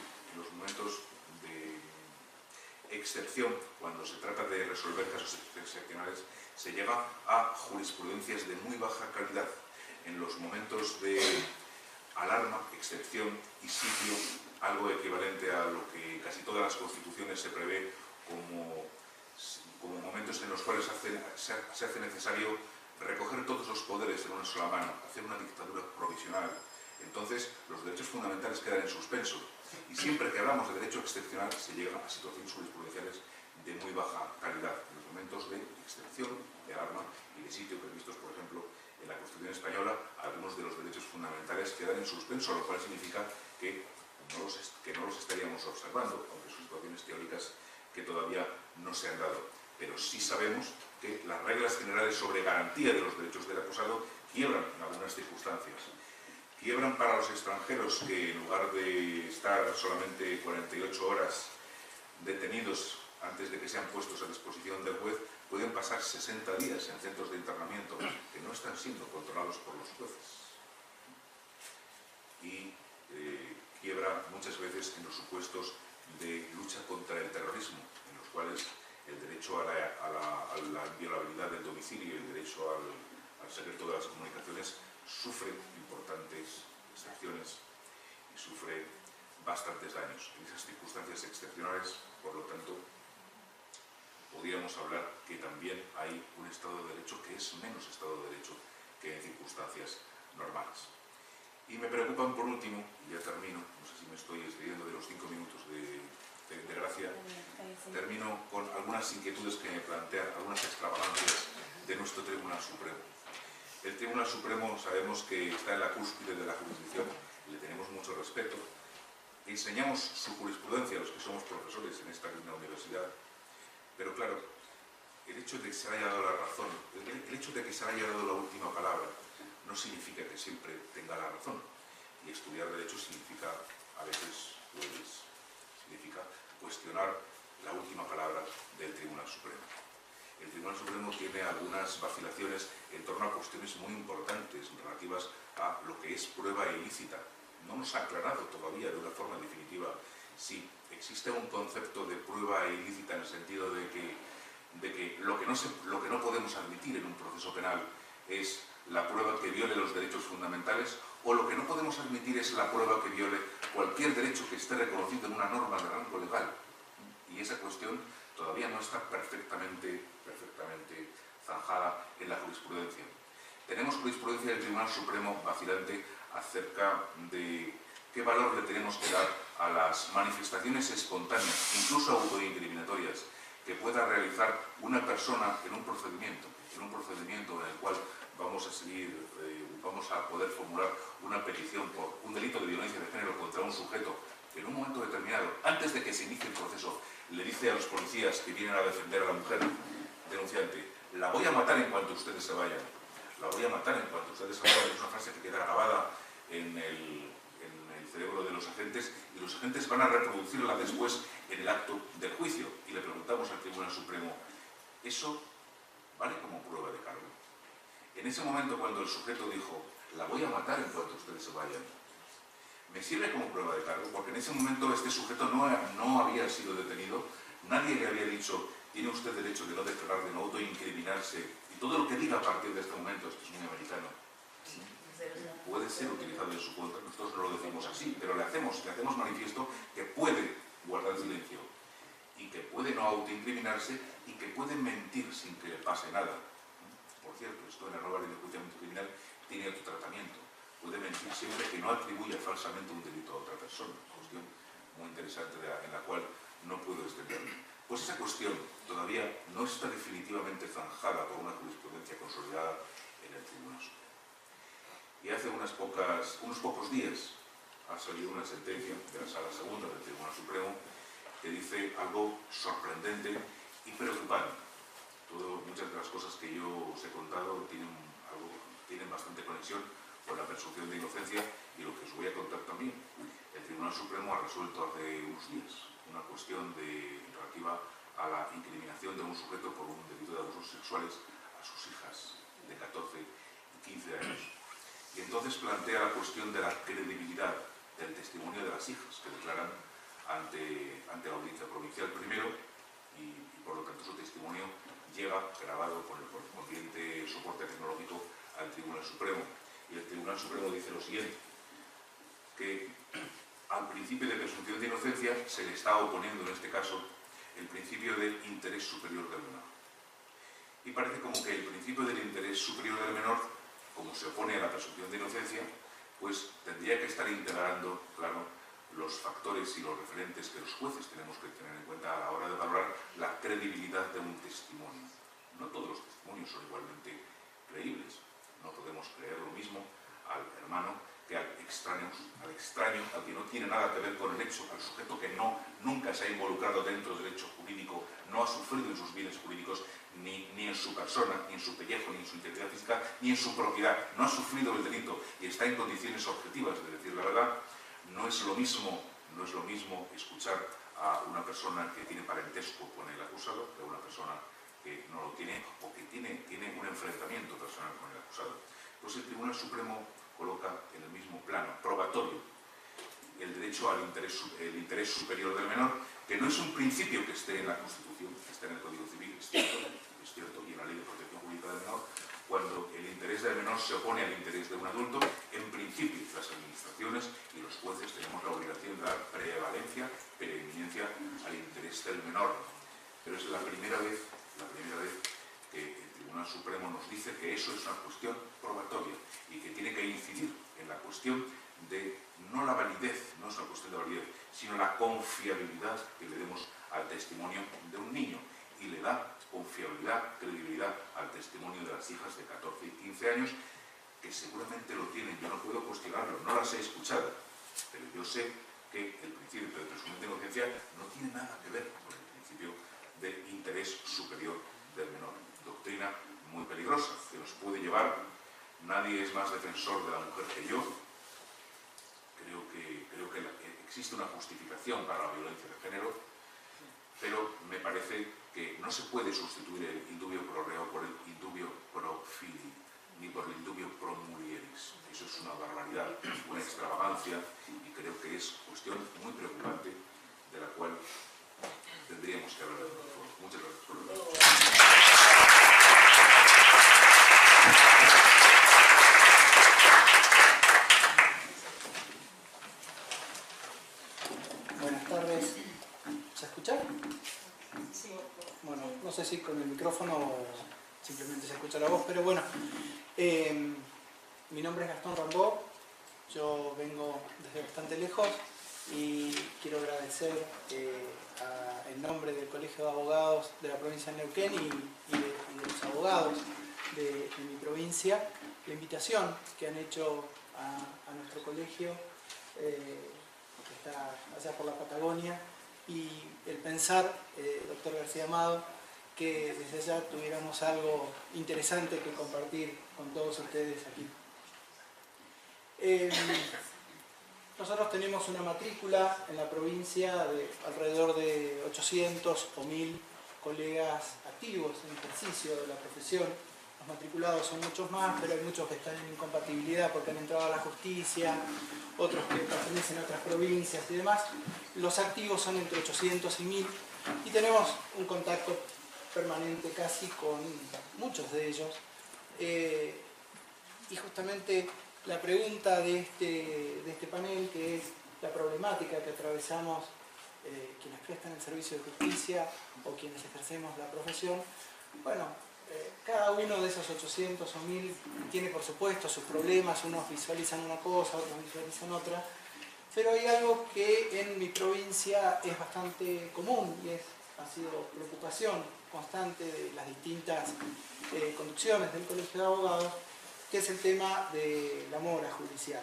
excepción, cuando se trata de resolver casos excepcionales, se llega a jurisprudencias de muy baja calidad. En los momentos de alarma, excepción y sitio, algo equivalente a lo que casi todas las constituciones se prevé como momentos en los cuales se hace necesario recoger todos los poderes en una sola mano, hacer una dictadura provisional. Entonces, los derechos fundamentales quedan en suspenso. Y siempre que hablamos de derecho excepcional, se llega a situaciones jurisprudenciales de muy baja calidad. En los momentos de excepción, de alarma y de sitio previstos, por ejemplo, en la Constitución española, algunos de los derechos fundamentales quedan en suspenso, lo cual significa que no los estaríamos observando, aunque son situaciones teóricas que todavía no se han dado. Pero sí sabemos que las reglas generales sobre garantía de los derechos del acusado quiebran en algunas circunstancias. Quiebran para los extranjeros que en lugar de estar solamente 48 horas detenidos antes de que sean puestos a disposición del juez, pueden pasar 60 días en centros de internamiento que no están siendo controlados por los jueces. Y quiebra muchas veces en los supuestos de lucha contra el terrorismo, en los cuales el derecho a la inviolabilidad del domicilio y el derecho al secreto de las comunicaciones sufre importantes excepciones y sufre bastantes daños. En esas circunstancias excepcionales, por lo tanto, podríamos hablar que también hay un Estado de Derecho que es menos Estado de Derecho que en circunstancias normales. Y me preocupan por último, y ya termino, no sé si me estoy excediendo de los 5 minutos de gracia, termino con algunas inquietudes que me plantean, algunas extravagancias de nuestro Tribunal Supremo. El Tribunal Supremo sabemos que está en la cúspide de la jurisdicción, le tenemos mucho respeto, enseñamos su jurisprudencia a los que somos profesores en esta linda universidad, pero claro, el hecho de que se haya dado la razón, el hecho de que se haya dado la última palabra, no significa que siempre tenga la razón. Y estudiar Derecho significa, a veces, pues, significa cuestionar la última palabra del Tribunal Supremo. El Tribunal Supremo tiene algunas vacilaciones en torno a cuestiones muy importantes relativas a lo que es prueba ilícita. No nos ha aclarado todavía de una forma definitiva si existe un concepto de prueba ilícita en el sentido de que lo que no podemos admitir en un proceso penal es la prueba que viole los derechos fundamentales, o lo que no podemos admitir es la prueba que viole cualquier derecho que esté reconocido en una norma de rango legal. Y esa cuestión todavía no está perfectamente zanjada en la jurisprudencia. Tenemos jurisprudencia del Tribunal Supremo vacilante acerca de qué valor le tenemos que dar a las manifestaciones espontáneas, incluso autoincriminatorias, que pueda realizar una persona en un procedimiento en el cual vamos a poder formular una petición por un delito de violencia de género contra un sujeto que en un momento determinado, antes de que se inicie el proceso, le dice a los policías que vienen a defender a la mujer denunciante: la voy a matar en cuanto ustedes se vayan. La voy a matar en cuanto ustedes se vayan. Es una frase que queda grabada en el cerebro de los agentes, y los agentes van a reproducirla después en el acto del juicio. Y le preguntamos al Tribunal Supremo: ¿eso vale como prueba de cargo? En ese momento, cuando el sujeto dijo: la voy a matar en cuanto ustedes se vayan, me sirve como prueba de cargo, porque en ese momento este sujeto no había sido detenido, nadie le había dicho: tiene usted derecho de no declarar, de no autoincriminarse, y todo lo que diga a partir de este momento, esto es muy americano, puede ser utilizado en su contra. Nosotros no lo decimos así, pero le hacemos manifiesto que puede guardar silencio, y que puede no autoincriminarse, y que puede mentir sin que le pase nada. Por cierto, esto en la nueva ley de enjuiciamiento criminal tiene otro tratamiento. Puede mentir siempre que no atribuya falsamente un delito a otra persona. Cuestión muy interesante en la cual no puedo extenderme. Pues esa cuestión todavía no está definitivamente zanjada por una jurisprudencia consolidada en el Tribunal Supremo. Y hace unos pocos días ha salido una sentencia de la Sala Segunda del Tribunal Supremo que dice algo sorprendente y preocupante. Muchas de las cosas que yo os he contado tienen bastante conexión con la presunción de inocencia y lo que os voy a contar también. El Tribunal Supremo ha resuelto hace unos días una cuestión relativa a la incriminación de un sujeto por un delito de abusos sexuales a sus hijas de 14 y 15 años. Y entonces plantea la cuestión de la credibilidad del testimonio de las hijas que declaran ante la audiencia provincial primero, y por lo tanto su testimonio llega grabado con el correspondiente soporte tecnológico al Tribunal Supremo. Y el Tribunal Supremo dice lo siguiente: que al principio de presunción de inocencia se le está oponiendo en este caso el principio del interés superior del menor. Y parece como que el principio del interés superior del menor, como se opone a la presunción de inocencia, pues tendría que estar integrando, claro, los factores y los referentes que los jueces tenemos que tener en cuenta a la hora de valorar la credibilidad de un testimonio. No todos los testimonios son igualmente creíbles. No podemos creer lo mismo al hermano que al extraño, al que no tiene nada que ver con el hecho, al sujeto que nunca se ha involucrado dentro del hecho jurídico, no ha sufrido en sus bienes jurídicos, ni en su persona, ni en su pellejo, ni en su integridad física, ni en su propiedad. No ha sufrido el delito y está en condiciones objetivas de decir la verdad. No es lo mismo escuchar a una persona que tiene parentesco con el acusado que a una persona que no lo tiene o que tiene un enfrentamiento personal con el acusado. Pues el Tribunal Supremo coloca en el mismo plano probatorio el derecho al interés superior del menor, que no es un principio que esté en la Constitución, que esté en el Código Civil, es cierto, y en la Ley de Protección Jurídica del Menor. Cuando el interés del menor se opone al interés de un adulto, en principio las administraciones y los jueces tenemos la obligación de dar prevalencia, preeminencia al interés del menor. Pero es la primera vez que el Tribunal Tribunal Supremo nos dice que eso es una cuestión probatoria y que tiene que incidir en la cuestión de no la validez, no es una cuestión de validez, sino la confiabilidad que le demos al testimonio de un niño, y le da confiabilidad, credibilidad al testimonio de las hijas de 14 y 15 años, que seguramente lo tienen. Yo no puedo cuestionarlo, no las he escuchado, pero yo sé que el principio de presunción de inocencia no tiene nada que ver con el principio de interés superior del menor. Doctrina muy peligrosa que nos puede llevar. Nadie es más defensor de la mujer que yo. Creo que existe una justificación para la violencia de género, pero me parece que no se puede sustituir el indubio pro reo por el indubio pro fili, ni por el indubio pro mulieris. Eso es una barbaridad, una extravagancia, y creo que es cuestión muy preocupante de la cual tendríamos que hablar de otro foro. Muchas gracias por la Buenas tardes. ¿Se escucha? Sí. Bueno, no sé si con el micrófono o simplemente se escucha la voz, pero bueno. Mi nombre es Gastón Rambó, yo vengo desde bastante lejos y quiero agradecer en nombre del Colegio de Abogados de la provincia de Neuquén y de los abogados de mi provincia la invitación que han hecho a nuestro colegio, que está allá por la Patagonia, y el pensar, doctor García Amado, que desde allá tuviéramos algo interesante que compartir con todos ustedes aquí. Nosotros tenemos una matrícula en la provincia de alrededor de 800 o 1000 colegas activos en ejercicio de la profesión. Los matriculados son muchos más, pero hay muchos que están en incompatibilidad porque han entrado a la justicia, otros que pertenecen a otras provincias y demás. Los activos son entre 800 y 1000 y tenemos un contacto permanente casi con muchos de ellos. Y justamente la pregunta de este panel, que es la problemática que atravesamos quienes prestan el servicio de justicia o quienes ejercemos la profesión, bueno, cada uno de esos 800 o 1000 tiene por supuesto sus problemas, unos visualizan una cosa, otros visualizan otra, pero hay algo que en mi provincia es bastante común y ha sido preocupación constante de las distintas conducciones del Colegio de Abogados, que es el tema de la mora judicial.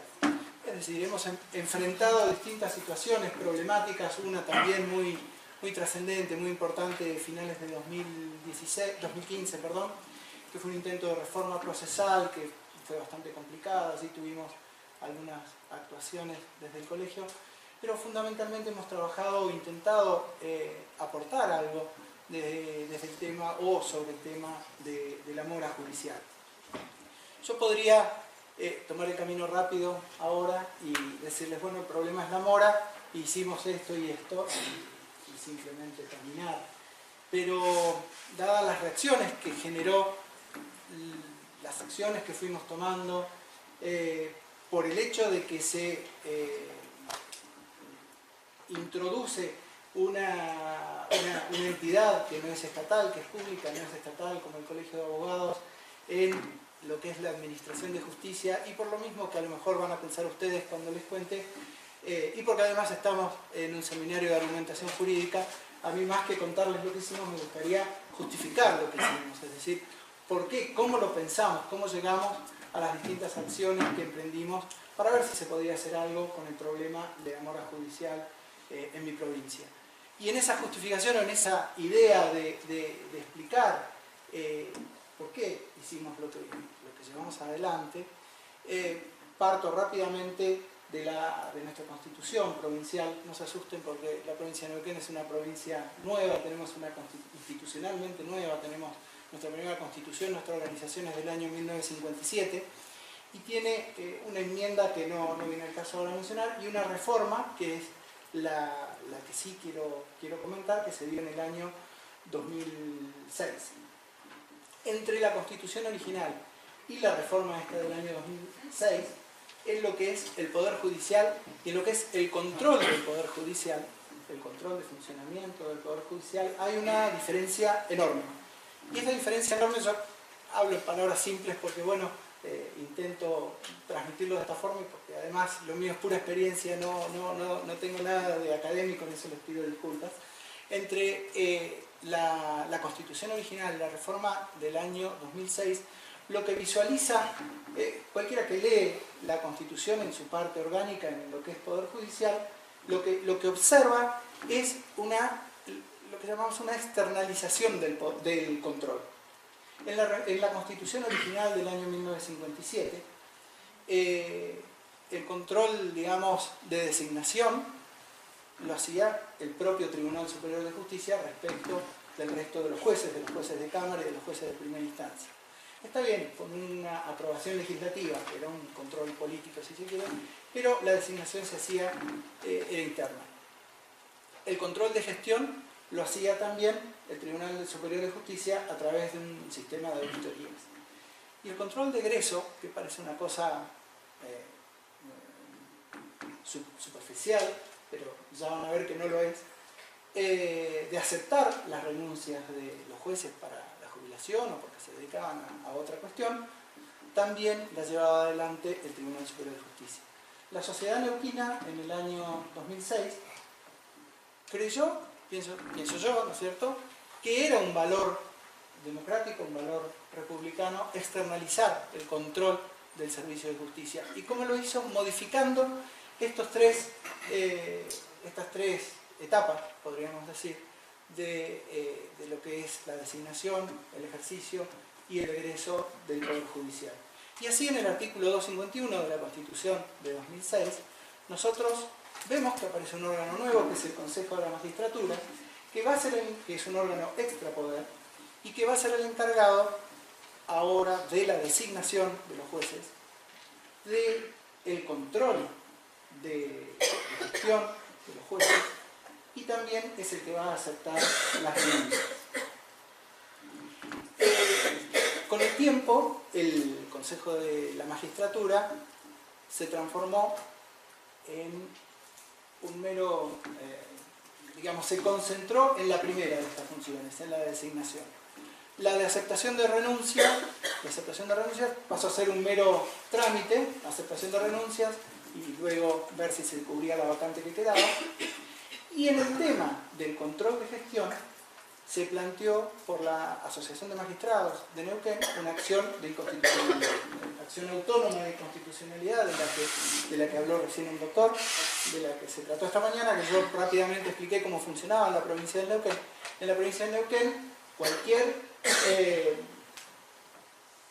Es decir, hemos enfrentado distintas situaciones problemáticas, una también muy trascendente, muy importante, de finales de 2015, que fue un intento de reforma procesal que fue bastante complicada. Allí tuvimos algunas actuaciones desde el colegio, pero fundamentalmente hemos trabajado o intentado aportar algo desde el tema o sobre el tema de la mora judicial. Yo podría tomar el camino rápido ahora y decirles, bueno, el problema es la mora, hicimos esto y esto, y simplemente terminar. Pero dadas las reacciones que generó, las acciones que fuimos tomando, por el hecho de que se introduce una entidad que no es estatal, que es pública, no es estatal, como el Colegio de Abogados, en lo que es la administración de justicia, y por lo mismo que a lo mejor van a pensar ustedes cuando les cuente, y porque además estamos en un seminario de argumentación jurídica, a mí más que contarles lo que hicimos me gustaría justificar lo que hicimos, es decir, por qué, cómo lo pensamos, cómo llegamos a las distintas acciones que emprendimos para ver si se podía hacer algo con el problema de la mora judicial en mi provincia. Y en esa justificación o en esa idea de explicar por qué hicimos lo que llevamos adelante, parto rápidamente de nuestra constitución provincial. No se asusten porque la provincia de Neuquén es una provincia nueva, tenemos una institucionalmente nueva, tenemos nuestra primera constitución, nuestra organización es del año 1957 y tiene una enmienda que no viene al caso ahora mencionar y una reforma que es la que sí quiero comentar, que se dio en el año 2006. Entre la constitución original y la reforma esta del año 2006, en lo que es el Poder Judicial y en lo que es el control del Poder Judicial, el control de funcionamiento del Poder Judicial, hay una diferencia enorme. Y esa diferencia enorme yo hablo en palabras simples porque, bueno, intento transmitirlo de esta forma, porque además lo mío es pura experiencia, no tengo nada de académico, en eso les pido disculpas. Entre la Constitución original y la reforma del año 2006, lo que visualiza cualquiera que lee la Constitución en su parte orgánica, en lo que es Poder Judicial, lo que observa es lo que llamamos una externalización del control. En la Constitución original del año 1957, el control, digamos, de designación lo hacía el propio Tribunal Superior de Justicia respecto del resto de los jueces de Cámara y de los jueces de primera instancia. Está bien, con una aprobación legislativa, que era un control político si se quiere, pero la designación se hacía era interna. El control de gestión lo hacía también el Tribunal Superior de Justicia a través de un sistema de auditorías. Y el control de egreso, que parece una cosa superficial, pero ya van a ver que no lo es, de aceptar las renuncias de los jueces para la jubilación o porque se dedicaban a otra cuestión, también la llevaba adelante el Tribunal Superior de Justicia. La sociedad neuquina en el año 2006 creyó, pienso yo, ¿no es cierto?, que era un valor democrático, un valor republicano, externalizar el control del servicio de justicia. ¿Y cómo lo hizo? Modificando estas tres etapas, podríamos decir, de lo que es la designación, el ejercicio y el egreso del Poder Judicial. Y así en el artículo 251 de la Constitución de 2006, nosotros vemos que aparece un órgano nuevo, que es el Consejo de la Magistratura, que es un órgano extrapoder, y que va a ser el encargado ahora de la designación de los jueces, del control de gestión de los jueces, y también es el que va a aceptar las renuncias. Con el tiempo, el Consejo de la Magistratura se transformó en un mero, digamos, se concentró en la primera de estas funciones, en la designación. La de aceptación de renuncias pasó a ser un mero trámite, aceptación de renuncias, y luego ver si se cubría la vacante que quedaba. Y en el tema del control de gestión, se planteó por la Asociación de Magistrados de Neuquén una acción de inconstitucionalidad, una acción autónoma de inconstitucionalidad de la que habló recién el doctor, de la que se trató esta mañana, que yo rápidamente expliqué cómo funcionaba en la provincia de Neuquén. En la provincia de Neuquén, cualquier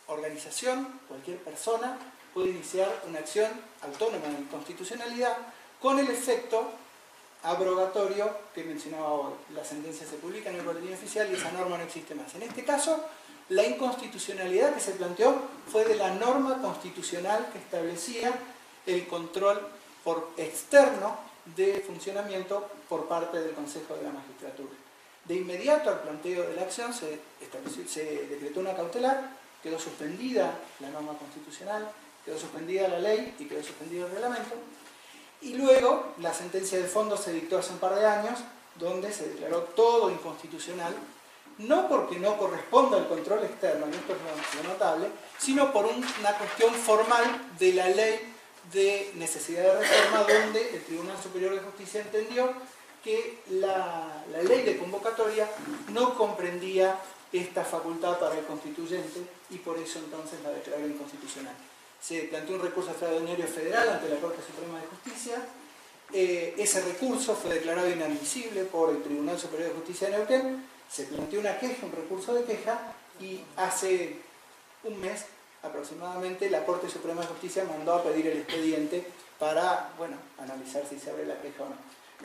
organización, cualquier persona puede iniciar una acción autónoma de inconstitucionalidad con el efecto abrogatorio que mencionaba hoy. La sentencia se publica en el boletín oficial y esa norma no existe más. En este caso, la inconstitucionalidad que se planteó fue de la norma constitucional que establecía el control externo de funcionamiento por parte del Consejo de la Magistratura. De inmediato al planteo de la acción se decretó una cautelar, quedó suspendida la norma constitucional, quedó suspendida la ley y quedó suspendido el reglamento. Y luego la sentencia de fondo se dictó hace un par de años, donde se declaró todo inconstitucional, no porque no corresponda al control externo, y esto es lo notable, sino por una cuestión formal de la ley de necesidad de reforma, donde el Tribunal Superior de Justicia entendió que la ley de convocatoria no comprendía esta facultad para el constituyente y por eso entonces la declaró inconstitucional. Se planteó un recurso extraordinario federal ante la Corte Suprema de Justicia. Ese recurso fue declarado inadmisible por el Tribunal Superior de Justicia de Neuquén. Se planteó una queja, un recurso de queja, y hace un mes aproximadamente la Corte Suprema de Justicia mandó a pedir el expediente para, bueno, analizar si se abre la queja o no.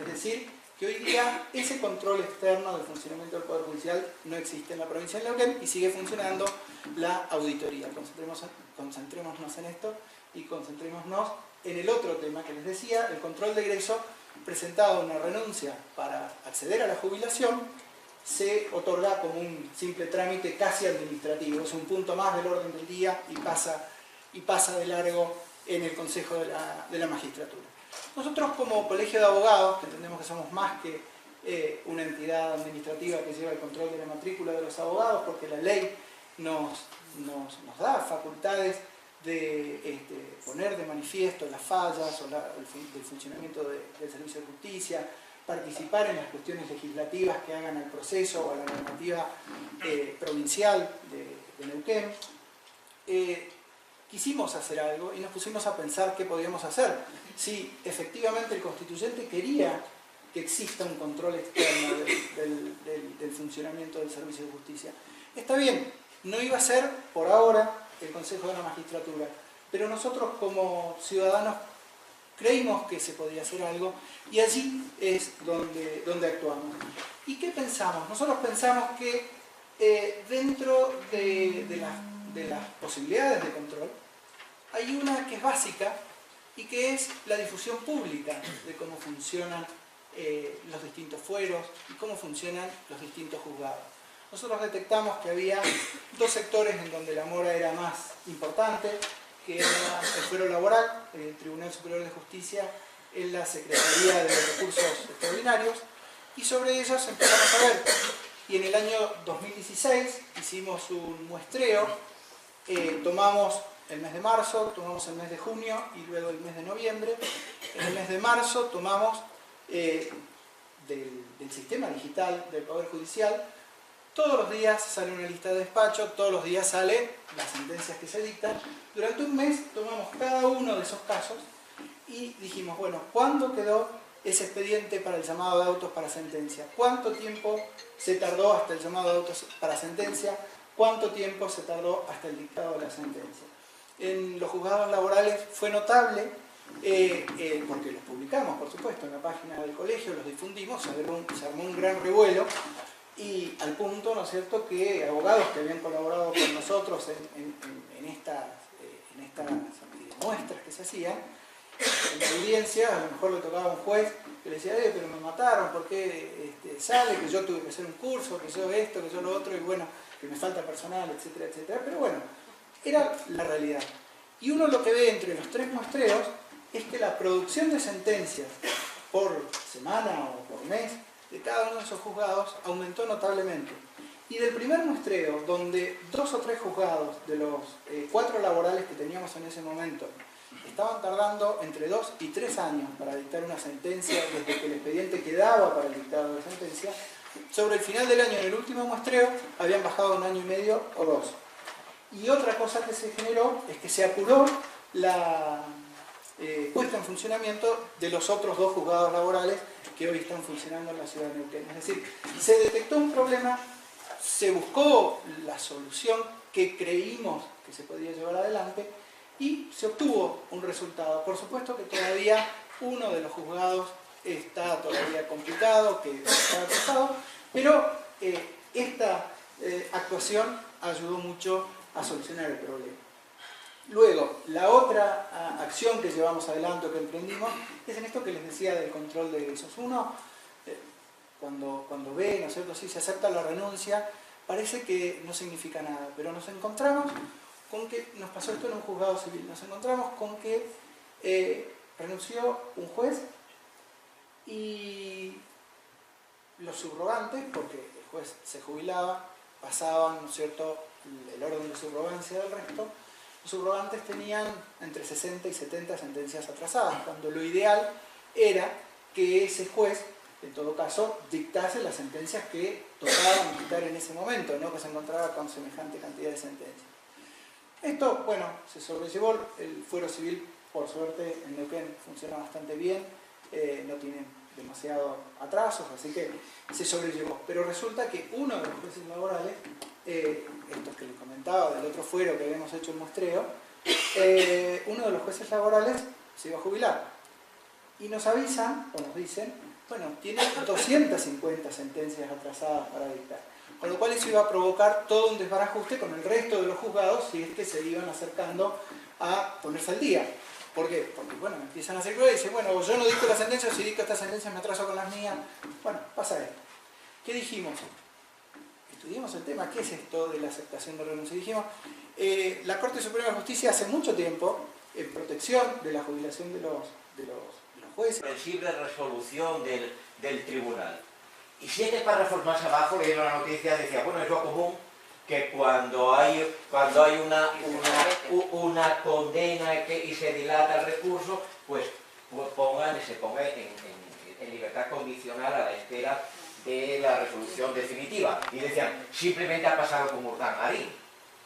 Es decir, que hoy día ese control externo del funcionamiento del Poder Judicial no existe en la provincia de Neuquén y sigue funcionando la auditoría. Concentrémonos en esto y concentrémonos en el otro tema que les decía, el control de egreso. Presentado una renuncia para acceder a la jubilación, se otorga como un simple trámite casi administrativo, es un punto más del orden del día y pasa de largo en el Consejo de la Magistratura. Nosotros como colegio de abogados, que entendemos que somos más que una entidad administrativa que lleva el control de la matrícula de los abogados, porque la ley nos da facultades de poner de manifiesto las fallas o del funcionamiento del servicio de justicia, participar en las cuestiones legislativas que hagan al proceso o a la normativa provincial de Neuquén. Quisimos hacer algo y nos pusimos a pensar qué podíamos hacer. Si efectivamente el constituyente quería que exista un control externo del funcionamiento del servicio de justicia. Está bien, no iba a ser por ahora el Consejo de la Magistratura, pero nosotros como ciudadanos creímos que se podía hacer algo y allí es donde actuamos. ¿Y qué pensamos? Nosotros pensamos que dentro de las posibilidades de control hay una que es básica y que es la difusión pública de cómo funcionan los distintos fueros y cómo funcionan los distintos juzgados. Nosotros detectamos que había dos sectores en donde la mora era más importante, que era el fuero laboral, el Tribunal Superior de Justicia, en la Secretaría de Recursos Extraordinarios, y sobre ellos empezamos a ver. Y en el año 2016 hicimos un muestreo, tomamos el mes de marzo, tomamos el mes de junio y luego el mes de noviembre. En el mes de marzo tomamos del sistema digital del Poder Judicial. Todos los días sale una lista de despacho, todos los días salen las sentencias que se dictan. Durante un mes tomamos cada uno de esos casos y dijimos, bueno, ¿cuándo quedó ese expediente para el llamado de autos para sentencia? ¿Cuánto tiempo se tardó hasta el llamado de autos para sentencia? ¿Cuánto tiempo se tardó hasta el dictado de la sentencia? En los juzgados laborales fue notable, porque los publicamos, por supuesto, en la página del colegio, los difundimos, se armó un gran revuelo. Y al punto, ¿no es cierto?, que abogados que habían colaborado con nosotros en estas muestras que se hacían, en la audiencia, a lo mejor le tocaba a un juez que le decía, pero me mataron, ¿por qué sale? Que yo tuve que hacer un curso, que yo esto, que yo lo otro, y bueno, que me falta personal, etcétera, etcétera. Pero bueno, era la realidad. Y uno lo que ve entre los tres muestreos es que la producción de sentencias por semana o por mes de cada uno de esos juzgados aumentó notablemente. Y del primer muestreo, donde 2 o 3 juzgados de los 4 laborales que teníamos en ese momento estaban tardando entre 2 y 3 años para dictar una sentencia desde que el expediente quedaba para el dictado de la sentencia, sobre el final del año, en el último muestreo, habían bajado 1 año y medio o 2. Y otra cosa que se generó es que se apuró la puesta en funcionamiento de los otros 2 juzgados laborales que hoy están funcionando en la ciudad de Neuquén. Es decir, se detectó un problema, se buscó la solución que creímos que se podía llevar adelante y se obtuvo un resultado. Por supuesto que todavía uno de los juzgados está todavía complicado, que está atrasado, pero esta actuación ayudó mucho a solucionar el problema. Luego, la otra acción que llevamos adelante, que emprendimos, es en esto que les decía del control de egresos. Uno, cuando ve, ¿no es cierto?, si se acepta la renuncia, parece que no significa nada, pero nos encontramos con que, nos pasó esto en un juzgado civil, nos encontramos con que renunció un juez y los subrogantes, porque el juez se jubilaba, pasaban, ¿no es cierto?, el orden de subrogancia del resto. Los subrogantes tenían entre 60 y 70 sentencias atrasadas, cuando lo ideal era que ese juez, en todo caso, dictase las sentencias que tocaban dictar en ese momento, no que se encontraba con semejante cantidad de sentencias. Esto, bueno, se sobrellevó, el fuero civil, por suerte, en Neuquén funciona bastante bien, no tiene demasiados atrasos, así que se sobrellevó. Pero resulta que uno de los jueces laborales, estos que les comentaba del otro fuero que habíamos hecho el muestreo, uno de los jueces laborales se iba a jubilar. Y nos avisan, o nos dicen, bueno, tiene 250 sentencias atrasadas para dictar. Con lo cual eso iba a provocar todo un desbarajuste con el resto de los juzgados si es que se iban acercando a ponerse al día. ¿Por qué? Porque, bueno, empiezan a hacer pruebas y dicen, bueno, yo no dicto la sentencia, si dicto esta sentencia me atraso con las mías. Bueno, pasa esto. ¿Qué dijimos? Estudiamos el tema, ¿qué es esto de la aceptación de renuncia? Y dijimos, la Corte Suprema de Justicia hace mucho tiempo, en protección de la jubilación de los jueces. Comprensible resolución del tribunal. Y 7 párrafos más abajo, leyendo la noticia, decía, bueno, es lo común que cuando hay una condena y se dilata el recurso, pues se ponga en libertad condicional a la espera de la resolución definitiva. Y decían, simplemente ha pasado con Urdan Marín.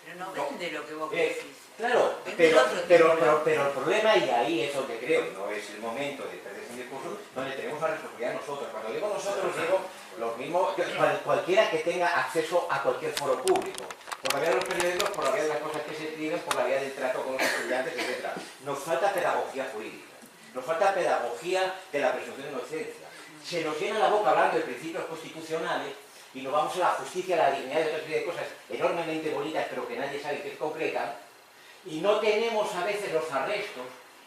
Pero no vende lo que vos decís. Claro, pero el problema, y ahí es donde creo, no es el momento de perder ese discurso, donde tenemos la responsabilidad nosotros. Cuando digo nosotros, digo los mismos, cualquiera que tenga acceso a cualquier foro público. Por la vía de los periódicos, por la vía de las cosas que se escriben, por la vía del trato con los estudiantes, etc. Nos falta pedagogía jurídica, nos falta pedagogía de la presunción de inocencia. Se nos llena la boca hablando de principios constitucionales y nos vamos a la justicia, a la dignidad y otra serie de cosas enormemente bonitas, pero que nadie sabe que es concreta, y no tenemos a veces los arrestos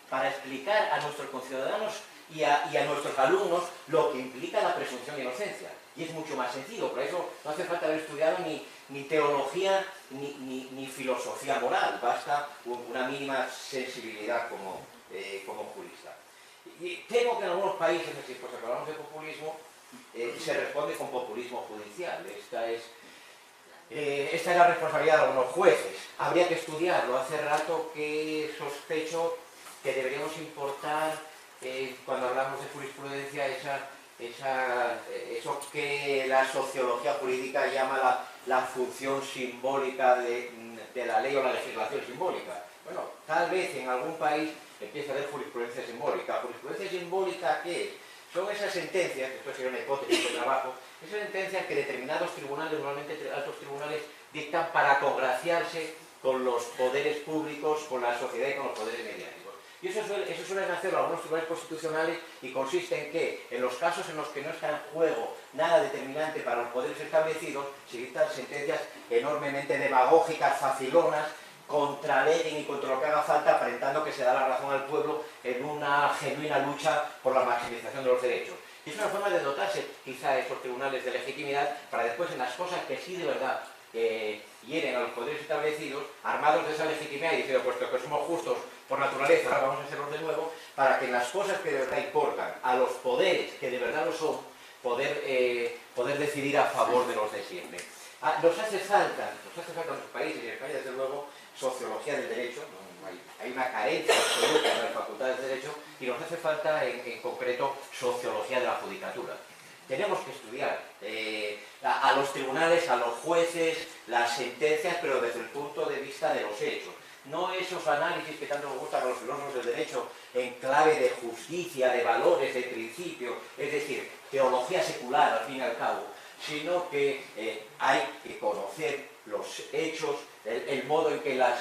para explicar a nuestros conciudadanos y a nuestros alumnos lo que implica la presunción de inocencia. Y es mucho más sencillo, por eso no hace falta haber estudiado ni teología ni filosofía moral, basta una mínima sensibilidad como jurista. Y temo que en algunos países, es decir, pues hablamos de populismo, se responde con populismo judicial. Esta es la responsabilidad de algunos jueces. Habría que estudiarlo. Hace rato que sospecho que deberíamos importar, cuando hablamos de jurisprudencia, eso que la sociología jurídica llama la función simbólica de la ley o la legislación simbólica. Bueno, tal vez en algún país empieza a haber jurisprudencia simbólica. ¿Jurisprudencia simbólica qué es? Son esas sentencias, esto sería una hipótesis de trabajo, esas sentencias que determinados tribunales, normalmente altos tribunales, dictan para congraciarse con los poderes públicos, con la sociedad y con los poderes mediáticos. Y eso suelen hacerlo algunos tribunales constitucionales y consiste en que, en los casos en los que no está en juego nada determinante para los poderes establecidos, se dictan sentencias enormemente demagógicas, facilonas, contra ley y contra lo que haga falta, aparentando que se da la razón al pueblo en una genuina lucha por la maximización de los derechos. Y es una forma de dotarse quizá de esos tribunales de legitimidad para después en las cosas que sí de verdad hieren a los poderes establecidos, armados de esa legitimidad y diciendo, puesto que somos justos por naturaleza, ahora vamos a hacerlos de nuevo, para que en las cosas que de verdad importan a los poderes que de verdad lo son, poder decidir a favor de los de siempre. Nos hace falta en los países y en España desde luego sociología del derecho, ¿no? Hay una carencia absoluta en las facultades de derecho y nos hace falta en concreto sociología de la judicatura. Tenemos que estudiar a los tribunales, a los jueces, las sentencias, pero desde el punto de vista de los hechos. No esos análisis que tanto nos gustan a los filósofos del derecho en clave de justicia, de valores, de principios, es decir, teología secular al fin y al cabo, sino que hay que conocer los hechos, el modo en que las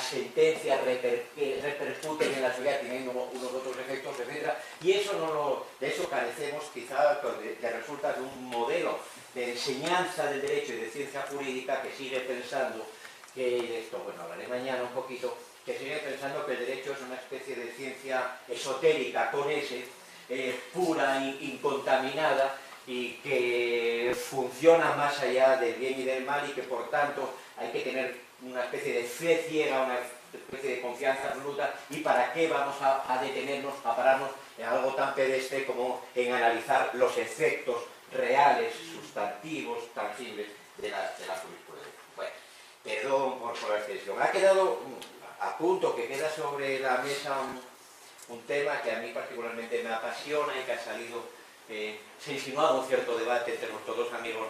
sentencias repercuten en la sociedad teniendo unos otros efectos, etc. Y eso de eso carecemos quizá que resulta de un modelo de enseñanza del derecho y de ciencia jurídica que sigue pensando que esto, bueno, hablaré mañana un poquito, que sigue pensando que el derecho es una especie de ciencia esotérica con S, pura e incontaminada, y que funciona más allá del bien y del mal y que por tanto hay que tener una especie de fe ciega, una especie de confianza absoluta, y para qué vamos a detenernos, a pararnos en algo tan pedestre como en analizar los efectos reales, sustantivos, tangibles de la jurisprudencia. Bueno, perdón por la extensión. Ha quedado a punto que queda sobre la mesa un tema que a mí particularmente me apasiona y que ha salido... se ha insinuado un cierto debate entre nuestros dos amigos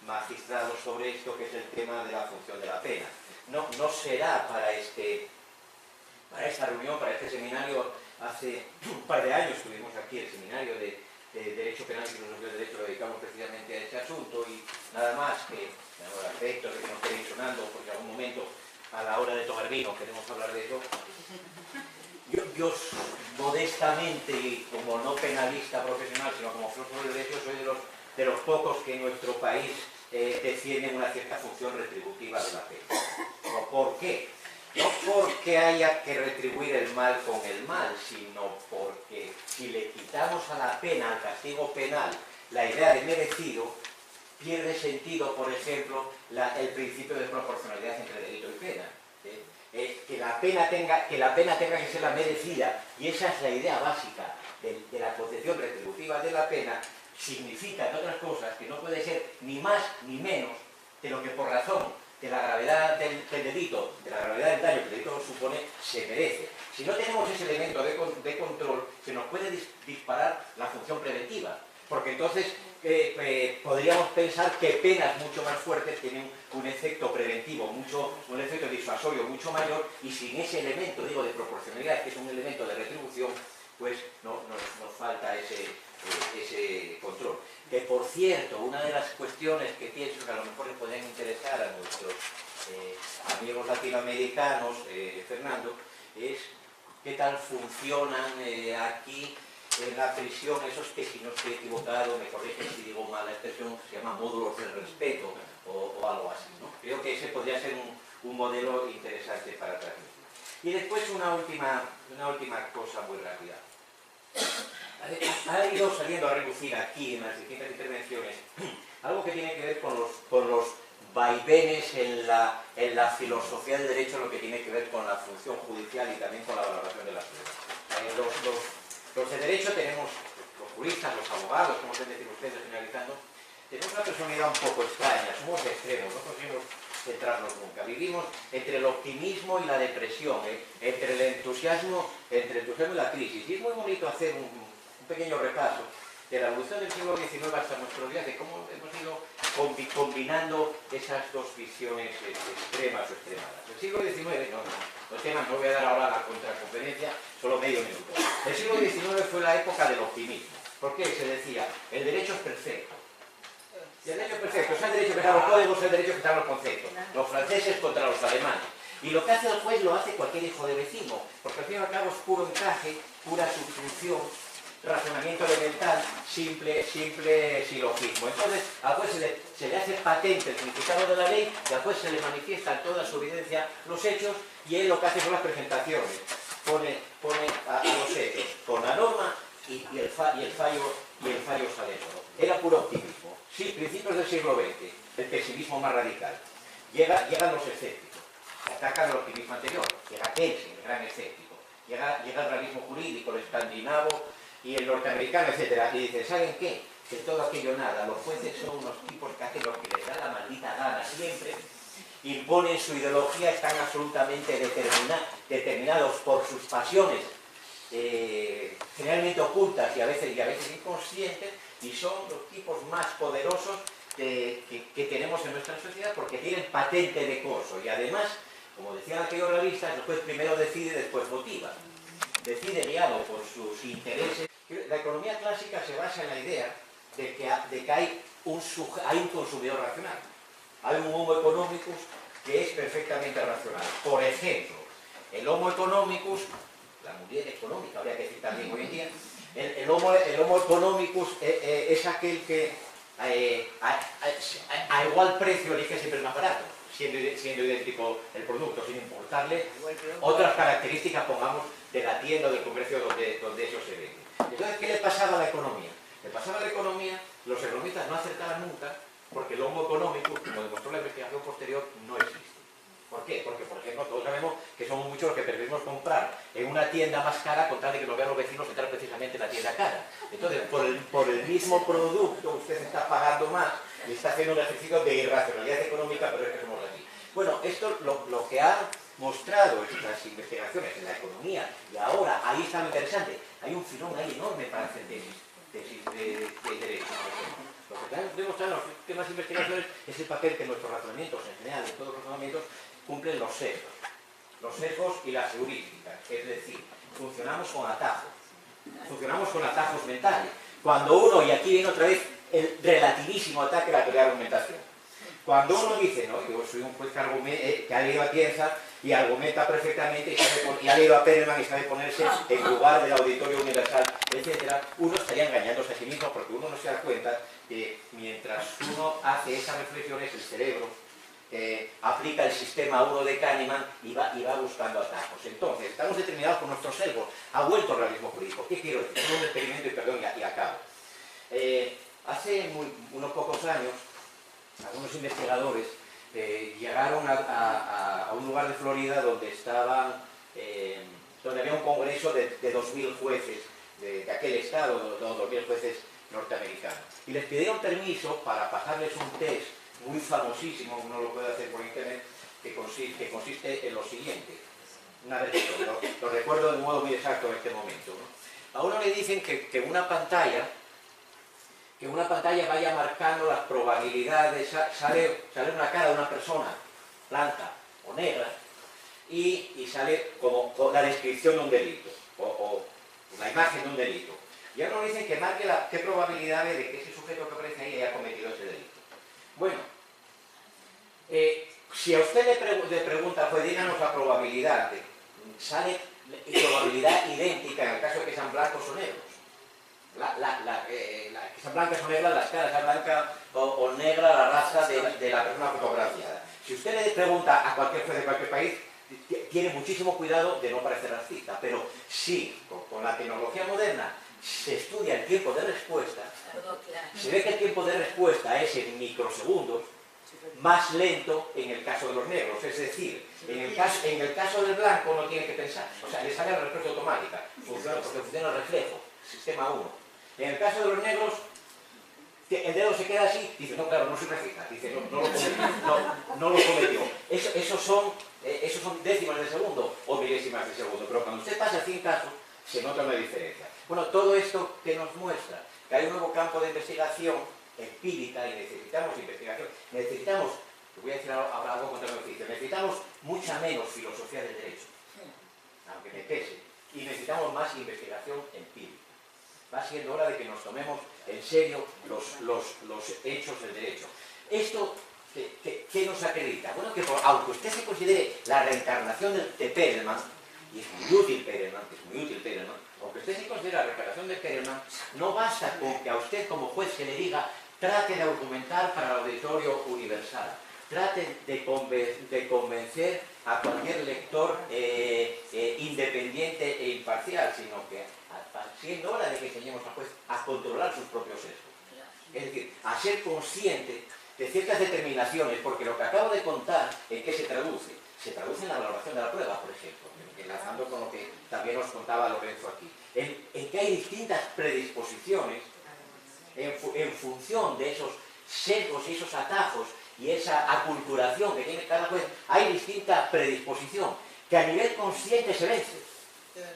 magistrados sobre esto, que es el tema de la función de la pena. No será para esta reunión, para este seminario. Hace un par de años tuvimos aquí el seminario de Derecho Penal y Filosofía del Derecho, lo dedicamos precisamente a este asunto, y nada más que los aspectos de que nos quedéis sonando, porque en algún momento a la hora de tomar vino queremos hablar de eso. Yo modestamente, y como no penalista profesional, sino como filósofo del derecho, soy de los pocos que en nuestro país defienden una cierta función retributiva de la pena. ¿Por qué? No porque haya que retribuir el mal con el mal, sino porque si le quitamos a la pena, al castigo penal, la idea de merecido, pierde sentido, por ejemplo, el principio de proporcionalidad entre delito y pena. Que la pena tenga que ser la merecida, y esa es la idea básica de la concepción retributiva de la pena, significa, entre otras cosas, que no puede ser ni más ni menos de lo que por razón de la gravedad del delito, de la gravedad del daño que el delito supone, se merece. Si no tenemos ese elemento de control, se nos puede disparar la función preventiva, porque entonces podríamos pensar que penas mucho más fuertes tienen un efecto preventivo, un efecto disuasorio mucho mayor, y sin ese elemento, digo, de proporcionalidad, que es un elemento de retribución, pues nos falta ese control. Que por cierto, una de las cuestiones que pienso que a lo mejor les podrían interesar a nuestros amigos latinoamericanos, Fernando, es qué tal funcionan aquí en la prisión esos que, si no estoy equivocado, me corrigen si digo mal la expresión, se llama módulos del respeto o algo así, ¿no? Creo que ese podría ser un modelo interesante para transmitir. Y después una última cosa muy rápida. Ha ido saliendo a relucir aquí en las distintas intervenciones algo que tiene que ver con los vaivenes en la filosofía del derecho, lo que tiene que ver con la función judicial y también con la valoración de las pruebas. Los de derecho tenemos, los juristas, los abogados, como pueden decir ustedes finalizando, tenemos una personalidad un poco extraña, somos extremos, no conseguimos centrarnos nunca. Vivimos entre el optimismo y la depresión, entre el entusiasmo y la crisis. Y es muy bonito hacer un pequeño repaso de la evolución del siglo XIX hasta nuestros días, de cómo hemos ido combinando esas dos visiones extremas o extremadas. El siglo XIX, no voy a dar ahora la contraconferencia, solo medio minuto. El siglo XIX fue la época del optimismo. ¿Por qué? Se decía, el derecho es perfecto. Y el derecho es perfecto, es el derecho que está los códigos, es el derecho que está los conceptos. Los franceses contra los alemanes. Y lo que hace el juez lo hace cualquier hijo de vecino, porque al fin y al cabo es puro encaje, pura subsunción, razonamiento elemental, simple silogismo. Entonces al juez se le hace patente el significado de la ley y al juez se le manifiesta en toda su evidencia los hechos, y él lo que hace son las presentaciones, pone a los hechos con la norma y el fallo sale solo. Era puro optimismo. Sí, principios del siglo XX, el pesimismo más radical. Llegan los escépticos, atacan el optimismo anterior, llega Kelsen, el gran escéptico, llega el realismo jurídico, el escandinavo y el norteamericano, etc. Y dicen, ¿saben qué? Que todo aquello nada, los jueces son unos tipos que hacen lo que les da la maldita gana siempre, imponen su ideología, están absolutamente determinados por sus pasiones, generalmente ocultas y a veces inconscientes, y son los tipos más poderosos que tenemos en nuestra sociedad, porque tienen patente de corso, y además, como decían aquellos realistas, el juez primero decide y después motiva. Decide guiado por sus intereses. La economía clásica se basa en la idea de que hay un consumidor racional. Hay un homo economicus que es perfectamente racional. Por ejemplo, el homo economicus, la mujer económica, habría que decir también hoy en día, el homo economicus es aquel que a igual precio elige siempre el más barato, siendo idéntico el producto, sin importarle otras características, pongamos, de la tienda o del comercio donde eso se vende. Entonces, ¿qué le pasaba a la economía? Le pasaba a la economía, los economistas no acertaban nunca, porque el homo economicus, como demostró la investigación posterior, no existe. ¿Por qué? Porque, por ejemplo, todos sabemos que somos muchos los que preferimos comprar en una tienda más cara con tal de que nos vean los vecinos entrar precisamente en la tienda cara. Entonces, por el mismo producto, usted está pagando más y está haciendo un ejercicio de irracionalidad económica, pero es que somos así. Bueno, esto lo que han mostrado estas investigaciones en la economía, y ahora, ahí está lo interesante, hay un filón ahí enorme para hacer tesis de derecho. Lo que han demostrado en las últimas investigaciones es el papel que nuestros razonamientos, en general, en todos los razonamientos, cumplen los sesgos y las heurísticas, es decir, funcionamos con atajos mentales. Cuando uno, y aquí viene otra vez el relativísimo ataque a la teoría de argumentación, cuando uno dice, no, yo soy un juez que ha leído a Pienza y argumenta perfectamente y ha leído a Perelman y sabe ponerse en lugar del auditorio universal, etc., uno estaría engañándose a sí mismo, porque uno no se da cuenta que mientras uno hace esas reflexiones, el cerebro aplica el sistema 1 de Kahneman y va buscando atajos. Entonces, estamos determinados por nuestros sesgos. Ha vuelto el realismo jurídico. ¿Qué quiero decir? Es un experimento, y perdón, y acabo. Hace unos pocos años, algunos investigadores llegaron a un lugar de Florida donde había un congreso de 2.000 jueces de aquel estado, 2.000 jueces norteamericanos. Y les pidieron permiso para pasarles un test muy famosísimo, uno lo puede hacer por internet, que consiste en lo siguiente. Una vez lo recuerdo de modo muy exacto en este momento, ¿no? A uno le dicen que una pantalla vaya marcando las probabilidades, sale una cara de una persona, blanca o negra, y sale como la descripción de un delito, o la imagen de un delito. Y a uno le dicen que marque qué probabilidades de que ese sujeto que aparece ahí haya cometido ese delito. Bueno, si a usted le pregunta, pues díganos la probabilidad, sale probabilidad idéntica en el caso de que sean blancos o negros. Que sean blancas o negras las caras, sea blanca o negra la raza de la persona fotografiada. Si usted le pregunta a cualquier juez de cualquier país, tiene muchísimo cuidado de no parecer racista, pero sí, con la tecnología moderna se estudia el tiempo de respuesta, se ve que el tiempo de respuesta es en microsegundos, más lento en el caso de los negros, es decir, en el caso del blanco no tiene que pensar, o sea, le sale la respuesta automática, porque funciona el reflejo, sistema 1. En el caso de los negros, el dedo se queda así, dice, no, claro, no soy racista, dice, no lo cometió. Esos son décimas de segundo o milésimas de segundo, pero cuando usted pasa 100 casos, se nota una diferencia. Bueno, todo esto que nos muestra que hay un nuevo campo de investigación empírica y necesitamos investigación, necesitamos, te voy a decir ahora algo contra el beneficio, necesitamos mucha menos filosofía del derecho, aunque me pese, y necesitamos más investigación empírica. Va siendo hora de que nos tomemos en serio los hechos del derecho. Esto, ¿qué nos acredita? Bueno, que aunque usted se considere la reencarnación de Perelman, y es muy útil Perelman, aunque usted se considere la reencarnación de Perelman, no basta con que a usted como juez se le diga trate de argumentar para el auditorio universal, trate de convencer a cualquier lector independiente e imparcial, sino que siendo hora de que enseñemos al juez a controlar sus propios sesgos. Es decir, a ser consciente de ciertas determinaciones, porque lo que acabo de contar, ¿en qué se traduce? Se traduce en la valoración de la prueba, por ejemplo, enlazando con lo que también nos contaba Lorenzo aquí, en que hay distintas predisposiciones en función de esos sesgos y esos atajos y esa aculturación que tiene cada juez, hay distinta predisposición que a nivel consciente se vence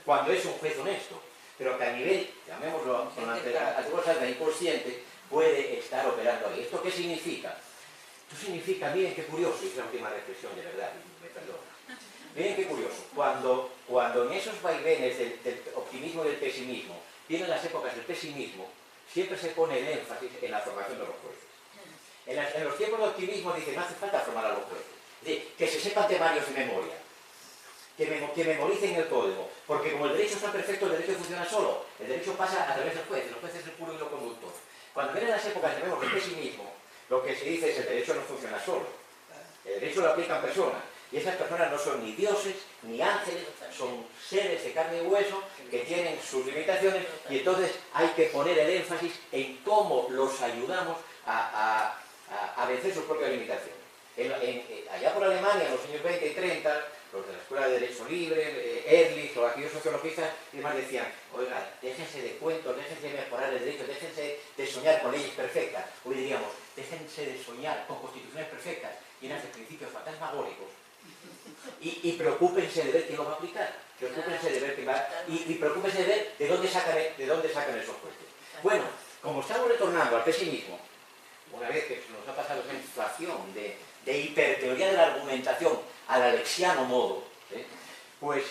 cuando es un juez honesto, pero que a nivel, llamémoslo con la inconsciente, puede estar operando ahí. ¿Esto qué significa? Esto significa, miren qué curioso, y es la última reflexión de verdad, me perdona. Miren qué curioso, cuando en esos vaivenes del optimismo y del pesimismo vienen las épocas del pesimismo, siempre se pone el énfasis en la formación de los jueces. En los tiempos de optimismo dicen, no hace falta formar a los jueces, que se sepan temarios de memoria, que memoricen el código, porque como el derecho está perfecto, el derecho funciona solo, el derecho pasa a través del juez, los jueces es el puro hilo conductor. Cuando vienen las épocas de pesimismo, lo que se dice es el derecho no funciona solo, el derecho lo aplican personas, y esas personas no son ni dioses, ni ángeles, son seres de carne y hueso que tienen sus limitaciones, y entonces hay que poner el énfasis en cómo los ayudamos a vencer sus propias limitaciones. Allá por Alemania, en los años 20 y 30, los de la Escuela de Derecho Libre, Ehrlich o aquellos sociologistas y demás decían, oiga, déjense de cuentos, déjense de mejorar el derecho, déjense de soñar con leyes perfectas. Hoy diríamos, déjense de soñar con constituciones perfectas, llenas de principios fantasmagóricos, y preocúpense de ver quién lo va a aplicar, preocúpense de ver quién va, y preocúpense de ver de dónde sacan esos jueces. Bueno, como estamos retornando al pesimismo, una vez que nos ha pasado esa inflación de hiperteoría de la argumentación al alexiano modo, pues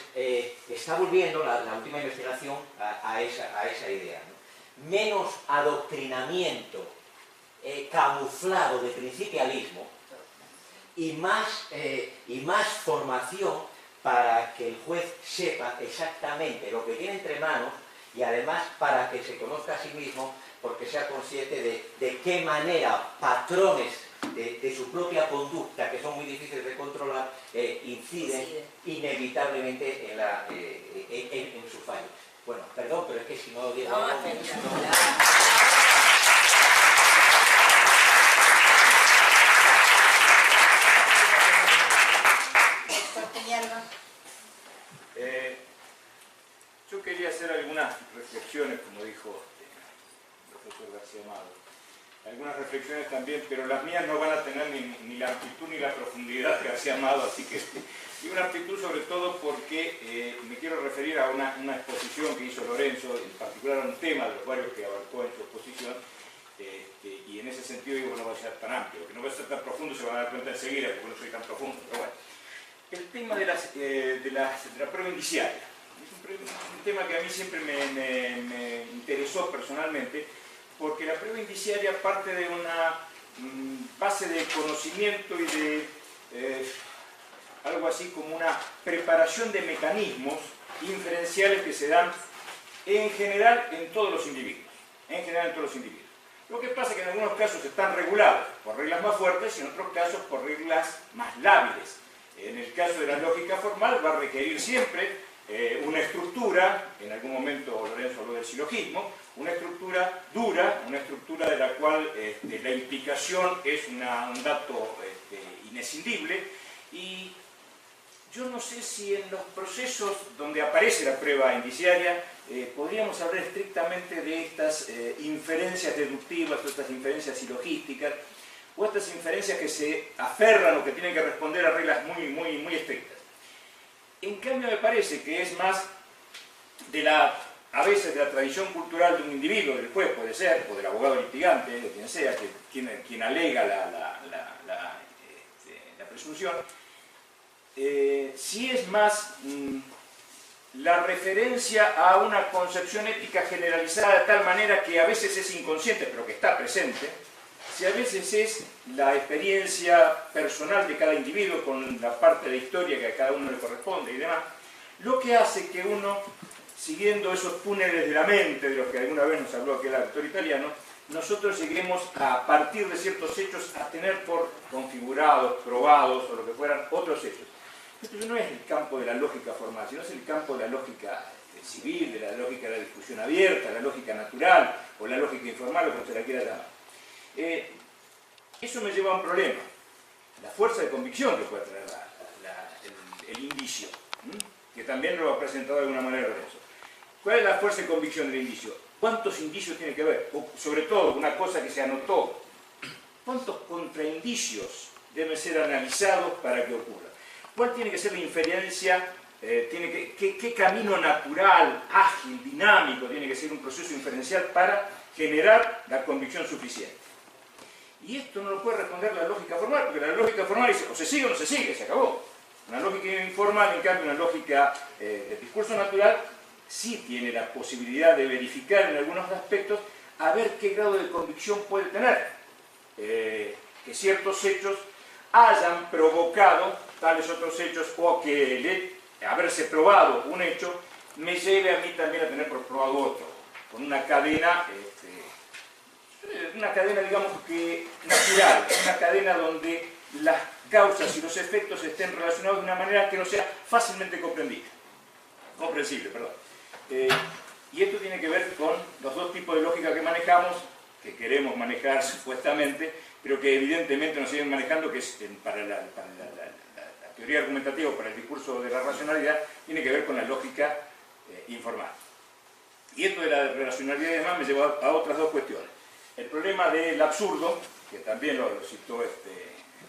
está volviendo la última investigación a esa idea, ¿no? Menos adoctrinamiento camuflado de principialismo y más formación para que el juez sepa exactamente lo que tiene entre manos y además para que se conozca a sí mismo, porque sea consciente de qué manera patrones de su propia conducta, que son muy difíciles de controlar, inciden inevitablemente en su fallo. Bueno, perdón, pero es que si no digo algo... Yo quería hacer algunas reflexiones, como dijo el profesor García Amado, algunas reflexiones también, pero las mías no van a tener ni la amplitud ni la profundidad que hacía Amado, así que y una amplitud sobre todo porque me quiero referir a una exposición que hizo Lorenzo, en particular a un tema de los varios que abarcó en su exposición, y en ese sentido digo que no va a ser tan amplio, que no va a ser tan profundo, se van a dar cuenta enseguida porque no soy tan profundo, pero bueno. El tema de la prueba indiciaria es un tema que a mí siempre me interesó personalmente, porque la prueba indiciaria parte de una base de conocimiento y de algo así como una preparación de mecanismos inferenciales que se dan en general en todos los individuos. Lo que pasa es que en algunos casos están regulados por reglas más fuertes y en otros casos por reglas más lábiles. En el caso de la lógica formal va a requerir siempre una estructura, en algún momento Lorenzo habló del silogismo, una estructura dura, una estructura de la cual la implicación es un dato inescindible, y yo no sé si en los procesos donde aparece la prueba indiciaria podríamos hablar estrictamente de estas inferencias deductivas o estas inferencias silogísticas o estas inferencias que se aferran o que tienen que responder a reglas muy estrictas. En cambio me parece que es más a veces de la tradición cultural de un individuo, del juez puede ser, o del abogado litigante, de quien sea, quien alega la presunción, si es más la referencia a una concepción ética generalizada de tal manera que a veces es inconsciente pero que está presente, si a veces es la experiencia personal de cada individuo con la parte de historia que a cada uno le corresponde y demás, lo que hace que uno, siguiendo esos túneles de la mente de los que alguna vez nos habló aquel autor italiano, nosotros lleguemos a partir de ciertos hechos a tener por configurados, probados o lo que fueran otros hechos. Esto no es el campo de la lógica formal, sino es el campo de la lógica civil, de la lógica de la discusión abierta, la lógica natural o la lógica informal o como se la quiera llamar. Eso me lleva a un problema, la fuerza de convicción que puede tener el indicio, que también lo ha presentado de alguna manera Lorenzo. ¿Cuál es la fuerza de convicción del indicio? ¿Cuántos indicios tiene que haber? O, sobre todo, una cosa que se anotó, ¿cuántos contraindicios deben ser analizados para que ocurra? ¿Cuál tiene que ser la inferencia? ¿Qué camino natural, ágil, dinámico tiene que ser un proceso inferencial para generar la convicción suficiente? Y esto no lo puede responder la lógica formal, porque la lógica formal dice o se sigue o no se sigue, se acabó. Una lógica informal, en cambio, una lógica de discurso natural, sí tiene la posibilidad de verificar en algunos aspectos a ver qué grado de convicción puede tener. Que ciertos hechos hayan provocado tales otros hechos, o que haberse probado un hecho me lleve a mí también a tener por probado otro, con una cadena digamos que natural, una cadena donde las causas y los efectos estén relacionados de una manera que no sea fácilmente comprensible, perdón. Y esto tiene que ver con los dos tipos de lógica que manejamos, que queremos manejar supuestamente, pero que evidentemente nos siguen manejando, que es para la teoría argumentativa, para el discurso de la racionalidad, tiene que ver con la lógica informal. Y esto de la racionalidad y demás me lleva a otras dos cuestiones. El problema del absurdo, que también lo citó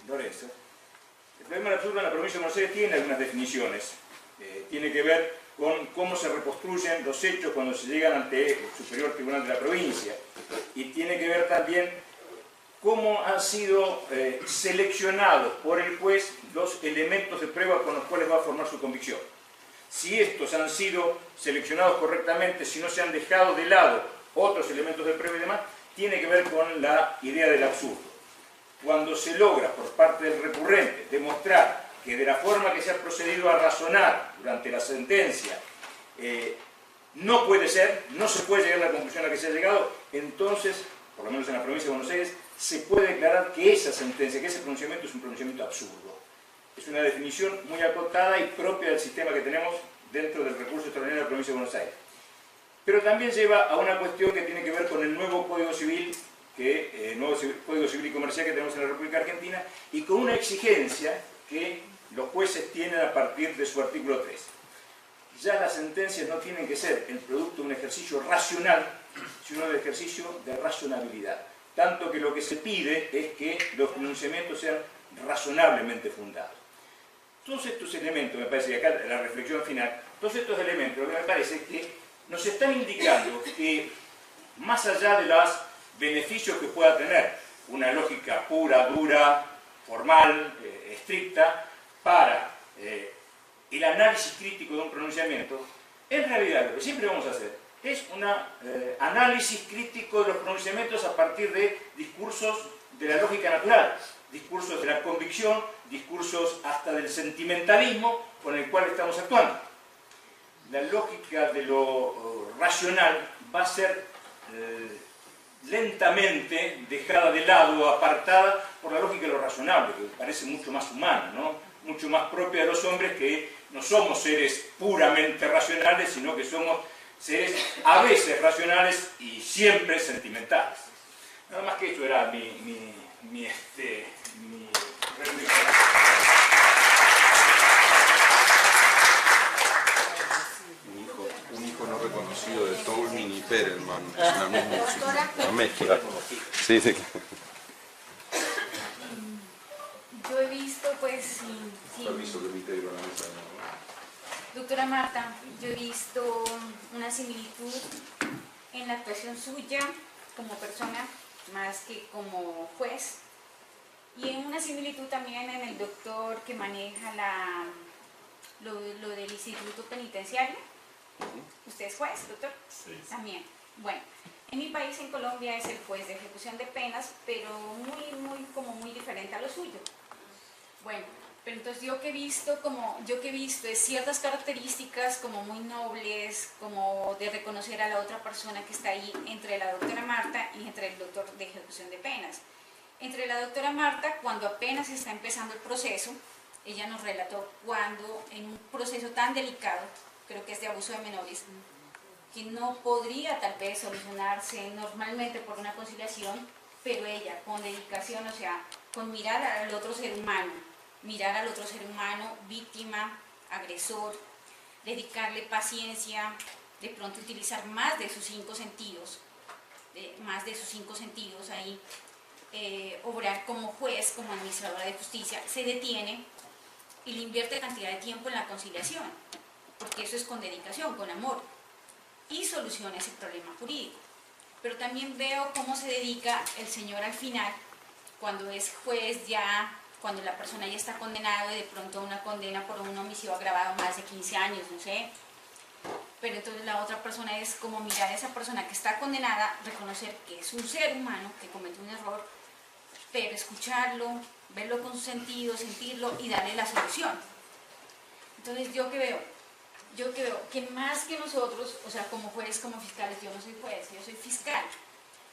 Lorenzo. El problema del absurdo en la provincia de Buenos Aires tiene algunas definiciones. Tiene que ver con cómo se reconstruyen los hechos cuando se llegan ante el Superior Tribunal de la provincia. Y tiene que ver también cómo han sido seleccionados por el juez los elementos de prueba con los cuales va a formar su convicción. Si estos han sido seleccionados correctamente, si no se han dejado de lado otros elementos de prueba y demás, tiene que ver con la idea del absurdo. Cuando se logra por parte del recurrente demostrar que de la forma que se ha procedido a razonar durante la sentencia no puede ser, no se puede llegar a la conclusión a la que se ha llegado, entonces, por lo menos en la provincia de Buenos Aires, se puede declarar que esa sentencia, que ese pronunciamiento es un pronunciamiento absurdo. Es una definición muy acotada y propia del sistema que tenemos dentro del recurso extraordinario de la provincia de Buenos Aires. Pero también lleva a una cuestión que tiene que ver con el nuevo Código Civil, nuevo Código Civil y Comercial que tenemos en la República Argentina, y con una exigencia que los jueces tienen a partir de su artículo 3. Ya las sentencias no tienen que ser el producto de un ejercicio racional, sino del ejercicio de razonabilidad. tanto que lo que se pide es que los pronunciamientos sean razonablemente fundados. Todos estos elementos, me parece, y acá la reflexión final, todos estos elementos, lo que me parece es que nos están indicando que, más allá de los beneficios que pueda tener una lógica pura, dura, formal, estricta, para el análisis crítico de un pronunciamiento, en realidad lo que siempre vamos a hacer es un análisis crítico de los pronunciamientos a partir de discursos de la lógica natural, discursos de la convicción, discursos hasta del sentimentalismo con el cual estamos actuando. La lógica de lo racional va a ser lentamente dejada de lado, apartada por la lógica de lo razonable, que parece mucho más humana, ¿no? Mucho más propia de los hombres, que no somos seres puramente racionales, sino que somos seres a veces racionales y siempre sentimentales. Nada más que eso era mi reflexión. Un hijo no reconocido de Tolkien y Perelman, es una mezcla. Sí, sí. Yo he visto, pues, sí. Permiso que me integro a la mesa. Doctora Marta, yo he visto una similitud en la actuación suya como persona, más que como juez, y en una similitud también en el doctor que maneja lo del instituto penitenciario. ¿Usted es juez, doctor? Sí. También. Bueno, en mi país, en Colombia, es el juez de ejecución de penas, pero muy diferente a lo suyo. Bueno, pero entonces yo que he visto es ciertas características como muy nobles, como de reconocer a la otra persona que está ahí entre la doctora Marta y entre el doctor de ejecución de penas. Entre la doctora Marta, cuando apenas está empezando el proceso, ella nos relató cuando en un proceso tan delicado, creo que es de abuso de menores, que no podría tal vez solucionarse normalmente por una conciliación, pero ella con dedicación, o sea, con mirar al otro ser humano, víctima, agresor, dedicarle paciencia, de pronto utilizar más de sus cinco sentidos ahí, obrar como juez, como administradora de justicia, se detiene y le invierte cantidad de tiempo en la conciliación, porque eso es con dedicación, con amor, y soluciona ese problema jurídico. Pero también veo cómo se dedica el señor al final, cuando es juez ya, cuando la persona ya está condenada y de pronto una condena por un homicidio agravado más de 15 años, no sé. Pero entonces la otra persona es como mirar a esa persona que está condenada, reconocer que es un ser humano, que cometió un error, pero escucharlo, verlo con sus sentidos, sentirlo y darle la solución. Entonces yo que veo que más que nosotros, o sea, como jueces, como fiscales, yo no soy juez, yo soy fiscal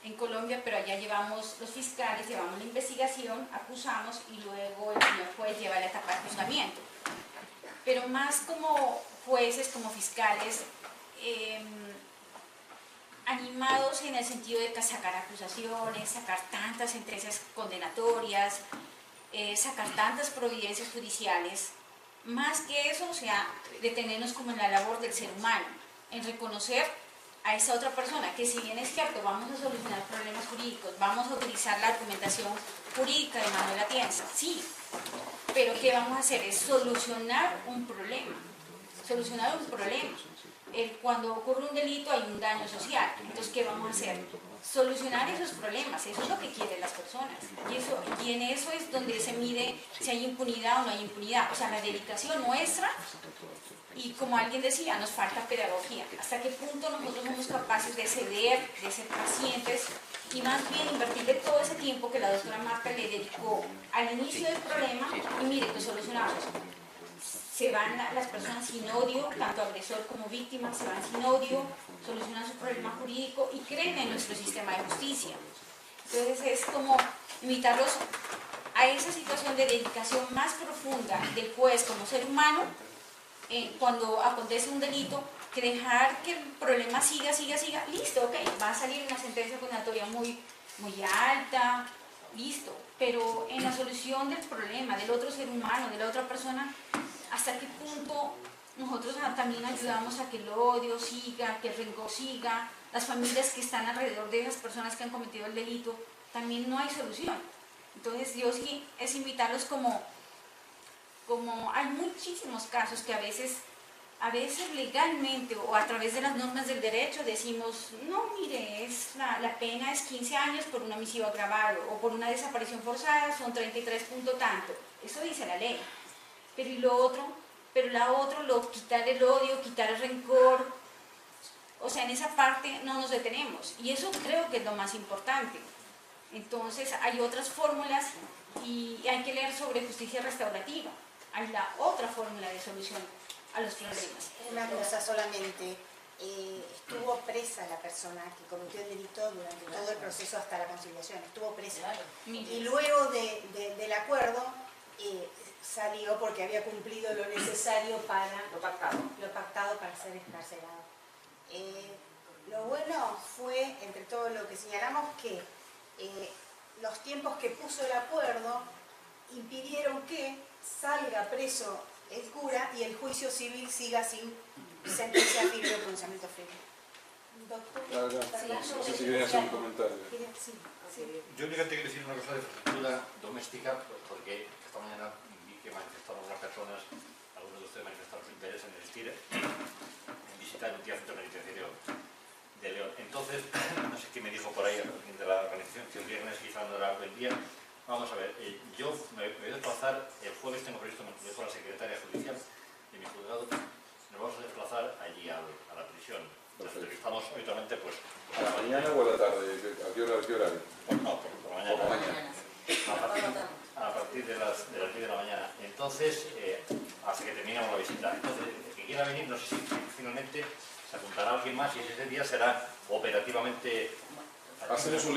en Colombia, pero allá llevamos los fiscales, llevamos la investigación, acusamos y luego el señor juez lleva la etapa de juzgamiento. Pero más como jueces, como fiscales, animados en el sentido de sacar acusaciones, sacar tantas sentencias condenatorias, sacar tantas providencias judiciales, más que eso, o sea, detenernos como en la labor del ser humano, en reconocer a esa otra persona, que si bien es cierto, vamos a solucionar problemas jurídicos, vamos a utilizar la argumentación jurídica de Manuel Atienza, sí, pero ¿qué vamos a hacer? Es solucionar un problema, Cuando ocurre un delito hay un daño social, entonces ¿qué vamos a hacer? Solucionar esos problemas, eso es lo que quieren las personas, y en eso es donde se mide si hay impunidad o no hay impunidad, o sea, la dedicación nuestra. Y como alguien decía, nos falta pedagogía. ¿Hasta qué punto nosotros somos capaces de ceder, de ser pacientes y más bien invertirle todo ese tiempo que la doctora Marta le dedicó al inicio del problema y mire, pues solucionamos. Se van las personas sin odio, tanto agresor como víctima, se van sin odio, solucionan su problema jurídico y creen en nuestro sistema de justicia. Entonces es como invitarlos a esa situación de dedicación más profunda del juez como ser humano. Cuando acontece un delito, que dejar que el problema siga, listo, ok, va a salir una sentencia condenatoria muy alta, listo, pero en la solución del problema, del otro ser humano, de la otra persona, ¿hasta qué punto nosotros también ayudamos a que el odio siga, que el rencor siga, las familias que están alrededor de esas personas que han cometido el delito, también no hay solución. Entonces yo sí es invitarlos como hay muchísimos casos que a veces legalmente o a través de las normas del derecho decimos, no, mire, la pena es 15 años por un homicidio agravado o por una desaparición forzada son 33 punto tanto. Eso dice la ley. Pero y lo otro, quitar el odio, quitar el rencor, o sea, en esa parte no nos detenemos. Y eso creo que es lo más importante. Entonces hay otras fórmulas y hay que leer sobre justicia restaurativa. Hay la otra fórmula de solución a los problemas. Una cosa solamente, estuvo presa la persona que cometió el delito durante todo el proceso hasta la conciliación, estuvo presa. Y luego del acuerdo salió porque había cumplido lo necesario para lo pactado para ser excarcelado. Lo bueno fue, entre todo lo que señalamos, que los tiempos que puso el acuerdo impidieron que salga preso el cura y el juicio civil siga sin sentencia firme o pronunciamiento firme. Doctor, no sé si querían hacer un comentario. Yo únicamente quiero decir una cosa de infraestructura doméstica, porque esta mañana vi que manifestaron unas personas, algunos de ustedes manifestaron su interés en asistir en visitar un día centro penitenciario de León. Entonces, no sé qué me dijo por ahí alguien de la organización, que el viernes quizá no era el día. Vamos a ver, yo me voy a desplazar, el jueves tengo previsto, me dejo a la secretaria judicial de mi juzgado, nos vamos a desplazar allí a la prisión. Nos entrevistamos habitualmente pues... ¿A la mañana o a la tarde? ¿A qué horario? No, por la mañana. Por la mañana. A partir de las 10 de la mañana. Entonces, hasta que terminemos la visita. Entonces, el que quiera venir, no sé si finalmente se apuntará alguien más y ese día será operativamente... Hacemos un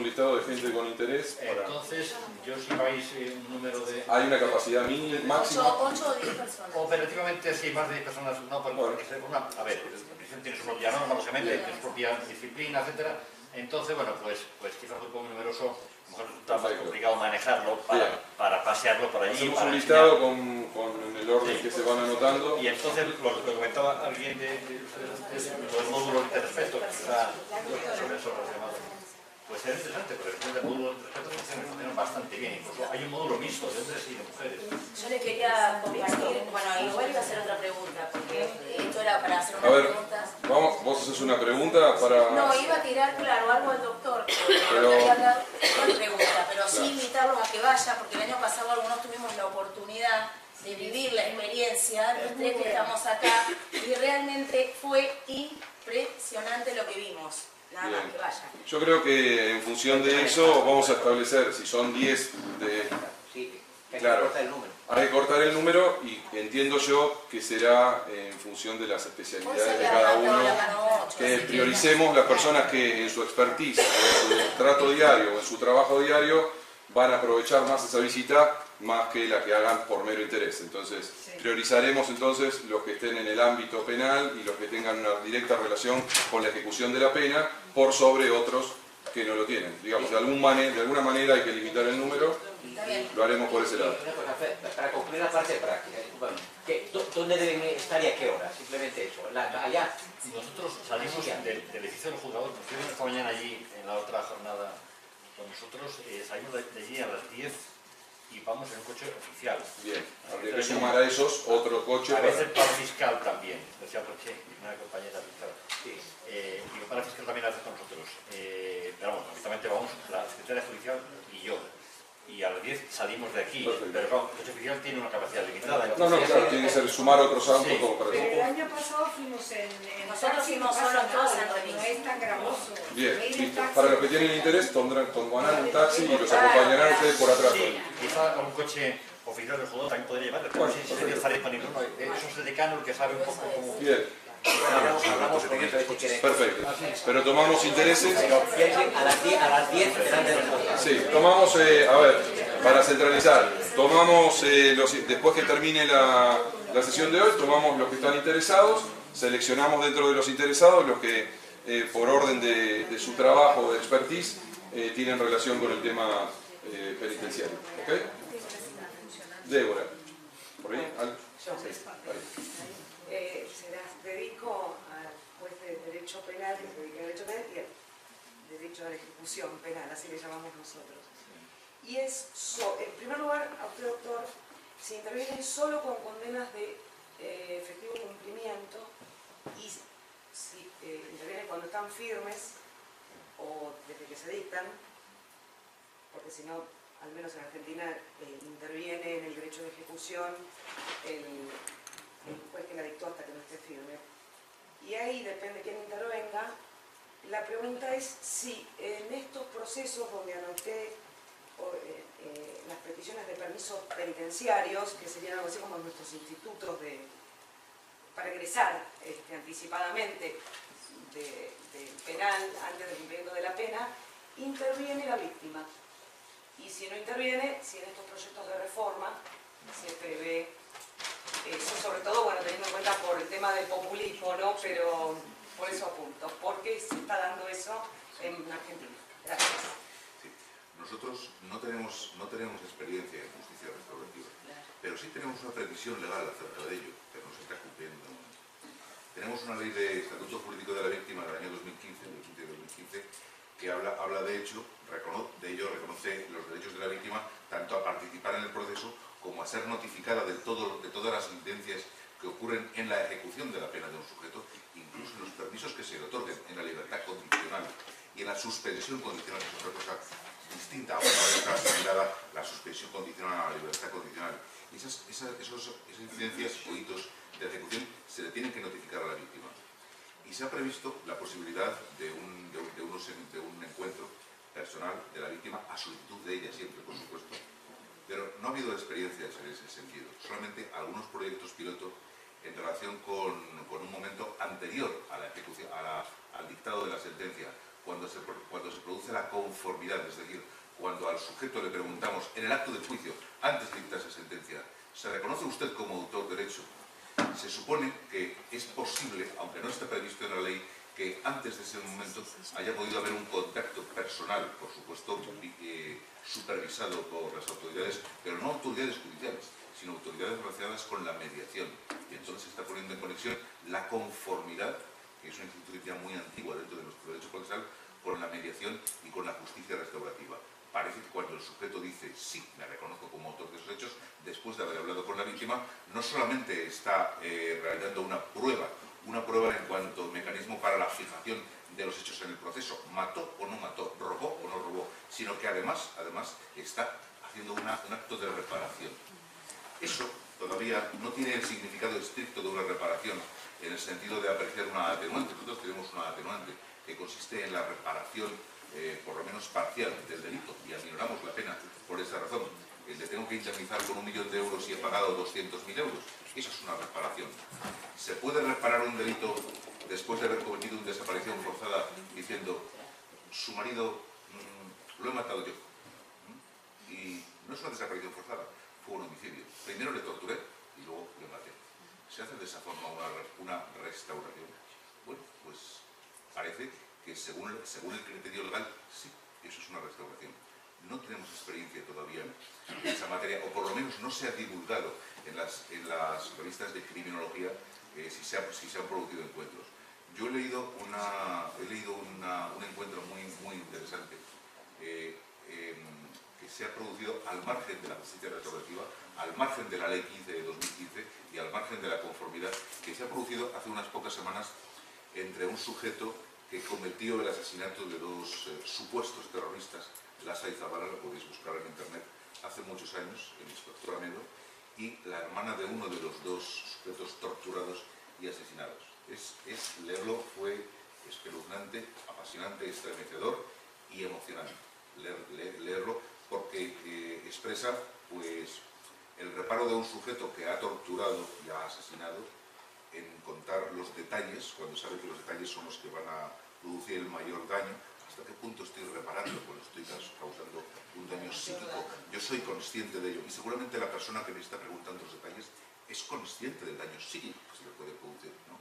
listado de gente con interés. Entonces, yo si vais un número de... Hay una capacidad mínima, máxima. 8 o 10 personas. Operativamente, sí, más de 10 personas, no, porque a ver, la prisión tiene su propia norma, lógicamente, tiene su propia disciplina, etcétera. Entonces, bueno, pues quizás un poco numeroso, a lo mejor resulta más complicado manejarlo para pasearlo por allí. Hacemos un listado con el orden que se van anotando. Y entonces, lo comentaba alguien de ustedes antes, los módulos de respeto, quizá sobre eso relacionado. Pues es interesante, porque el módulo de respeto funciona bastante bien. Incluso hay un módulo mixto de hombres y de mujeres. Yo le quería compartir, bueno, igual iba a hacer otra pregunta, porque esto era para hacer unas preguntas. Vamos, vos haces una pregunta para... No, iba a tirar, claro, algo al doctor, pero no pregunta, pero sí invitarlos a que vaya, porque el año pasado algunos tuvimos la oportunidad de vivir la experiencia, los tres que estamos acá, y realmente fue impresionante lo que vimos. Nada más que vaya. Yo creo que en función de eso vamos a establecer si son 10 de... Sí, claro, hay que cortar el número y entiendo yo que será en función de las especialidades de cada uno, que prioricemos las personas que en su expertise, en su trato diario o en su trabajo diario van a aprovechar más esa visita más que la que hagan por mero interés. Entonces, priorizaremos entonces los que estén en el ámbito penal y los que tengan una directa relación con la ejecución de la pena por sobre otros que no lo tienen. Digamos, de alguna manera hay que limitar el número, lo haremos por ese lado. Para concluir la parte práctica, ¿dónde deben estar y a qué hora? Simplemente eso, allá. Nosotros salimos del edificio del juzgado, nos fuimos esta mañana allí en la otra jornada con nosotros, salimos de allí a las 10 y vamos en un coche oficial. Bien, habría que sumar a esos otro coche. A veces para el fiscal también, decía porque una compañera fiscal. Sí. Y para el fiscal también lo hace con nosotros. Pero vamos, habitualmente vamos la secretaria judicial y yo. Y a las 10 salimos de aquí. Perfecto. Pero claro, el coche oficial tiene una capacidad limitada. Entonces, no, claro, tiene que ser sumar otros autos como para eso. El año pasado fuimos en nosotros fuimos solos todos en remis. No es tan gravoso. Bien, listo. Para los que tienen interés tomarán un taxi y los acompañarán ustedes por atrás. Sí, quizá un coche oficial del juzgado también podría llevarlo. Bueno, sí, ese día estaré disponible. Eso es el decano el que sabe un poco cómo... Bien. Hablamos con eso si quieren. Perfecto. Pero tomamos intereses. A las 10 delante de nosotros. Sí, tomamos, a ver, para centralizar, tomamos, después que termine la sesión de hoy, tomamos los que están interesados, seleccionamos dentro de los interesados los que por orden de su trabajo, de expertise, tienen relación con el tema penitenciario. ¿Ok? Débora. ¿Por ahí? Se las dedico al juez de Derecho Penal, que se dedica al Derecho Penal, y al Derecho derecho a la ejecución penal, así le llamamos nosotros. Y es, en primer lugar, a usted, doctor, se intervienen solo con condenas de efectivo cumplimiento y si intervienen cuando están firmes o desde que se dictan, porque si no, al menos en Argentina, interviene en el derecho de ejecución el juez que la dictó hasta que no esté firme. Y ahí depende quién intervenga. La pregunta es si en estos procesos donde anoté las peticiones de permisos penitenciarios, que serían algo así como nuestros institutos para egresar anticipadamente del penal antes del cumplimiento de la pena, interviene la víctima. Y si no interviene, si en estos proyectos de reforma se prevé eso, sobre todo, bueno, teniendo en cuenta por el tema del populismo, ¿no? Pero por eso apunto, porque se está dando eso en Argentina. Gracias. Sí. Nosotros no tenemos experiencia en justicia restaurativa, pero sí tenemos una previsión legal acerca de ello, que no se está cumpliendo. Tenemos una ley de Estatuto Jurídico de la Víctima del año 2015, del 15 de 2015, que habla de ello, reconoce los derechos de la víctima tanto a participar en el proceso como a ser notificada de todas las sentencias que ocurren en la ejecución de la pena de un sujeto, incluso en los permisos que se le otorguen en la libertad condicional y en la suspensión condicional, que es otra cosa distinta, ahora está asimilada la suspensión condicional a la libertad condicional. Y esas incidencias o hitos de ejecución se le tienen que notificar a la víctima. Y se ha previsto la posibilidad de un encuentro personal de la víctima a solicitud de ella siempre, por supuesto. Pero no ha habido experiencias en ese sentido, solamente algunos proyectos piloto en relación con un momento anterior a la ejecución, al dictado de la sentencia, cuando se produce la conformidad, es decir, cuando al sujeto le preguntamos en el acto del juicio, antes de dictarse sentencia, ¿se reconoce usted como autor de derecho? Se supone que es posible, aunque no esté previsto en la ley, que antes de ese momento haya podido haber un contacto personal, por supuesto, supervisado por las autoridades, pero no autoridades judiciales, sino autoridades relacionadas con la mediación. Y entonces se está poniendo en conexión la conformidad, que es una institución muy antigua dentro de nuestro derecho procesal, con la mediación y con la justicia restaurativa. Parece que cuando el sujeto dice sí, me reconozco como autor de esos hechos, después de haber hablado con la víctima, no solamente está realizando una prueba en cuanto al mecanismo para la fijación de los hechos en el proceso, mató o no mató, robó o no robó, sino que además está haciendo un acto de reparación. Eso todavía no tiene el significado estricto de una reparación en el sentido de apreciar una atenuante. Nosotros tenemos una atenuante que consiste en la reparación por lo menos parcial del delito, y aminoramos la pena por esa razón. El de tengo que indemnizar con 1 millón de euros y he pagado 200.000 euros, eso es una reparación. ¿Se puede reparar un delito después de haber cometido una desaparición forzada diciendo su marido lo he matado yo? Y no es una desaparición forzada, fue un homicidio. Primero le torturé y luego le maté. ¿Se hace de esa forma una restauración? Bueno, pues parece que según el criterio legal, sí, eso es una restauración. No tenemos experiencia todavía en esa materia, o por lo menos no se ha divulgado en las revistas de criminología si se han producido encuentros. Yo he leído un encuentro muy interesante que se ha producido al margen de la justicia restaurativa, al margen de la ley 15 de 2015 y al margen de la conformidad, que se ha producido hace unas pocas semanas entre un sujeto que cometió el asesinato de 2 supuestos terroristas, Lasa y Zabala, lo podéis buscar en internet, hace muchos años, el inspector Amedo, y la hermana de uno de los 2 sujetos torturados y asesinados. Leerlo fue espeluznante, apasionante, estremecedor y emocionante. Leerlo porque expresa pues, el reparo de un sujeto que ha torturado y ha asesinado, en contar los detalles, cuando sabe que los detalles son los que van a producir el mayor daño, hasta qué punto estoy reparando cuando estoy causando un daño psíquico. Yo soy consciente de ello y seguramente la persona que me está preguntando los detalles es consciente del daño psíquico que se le puede producir, ¿no?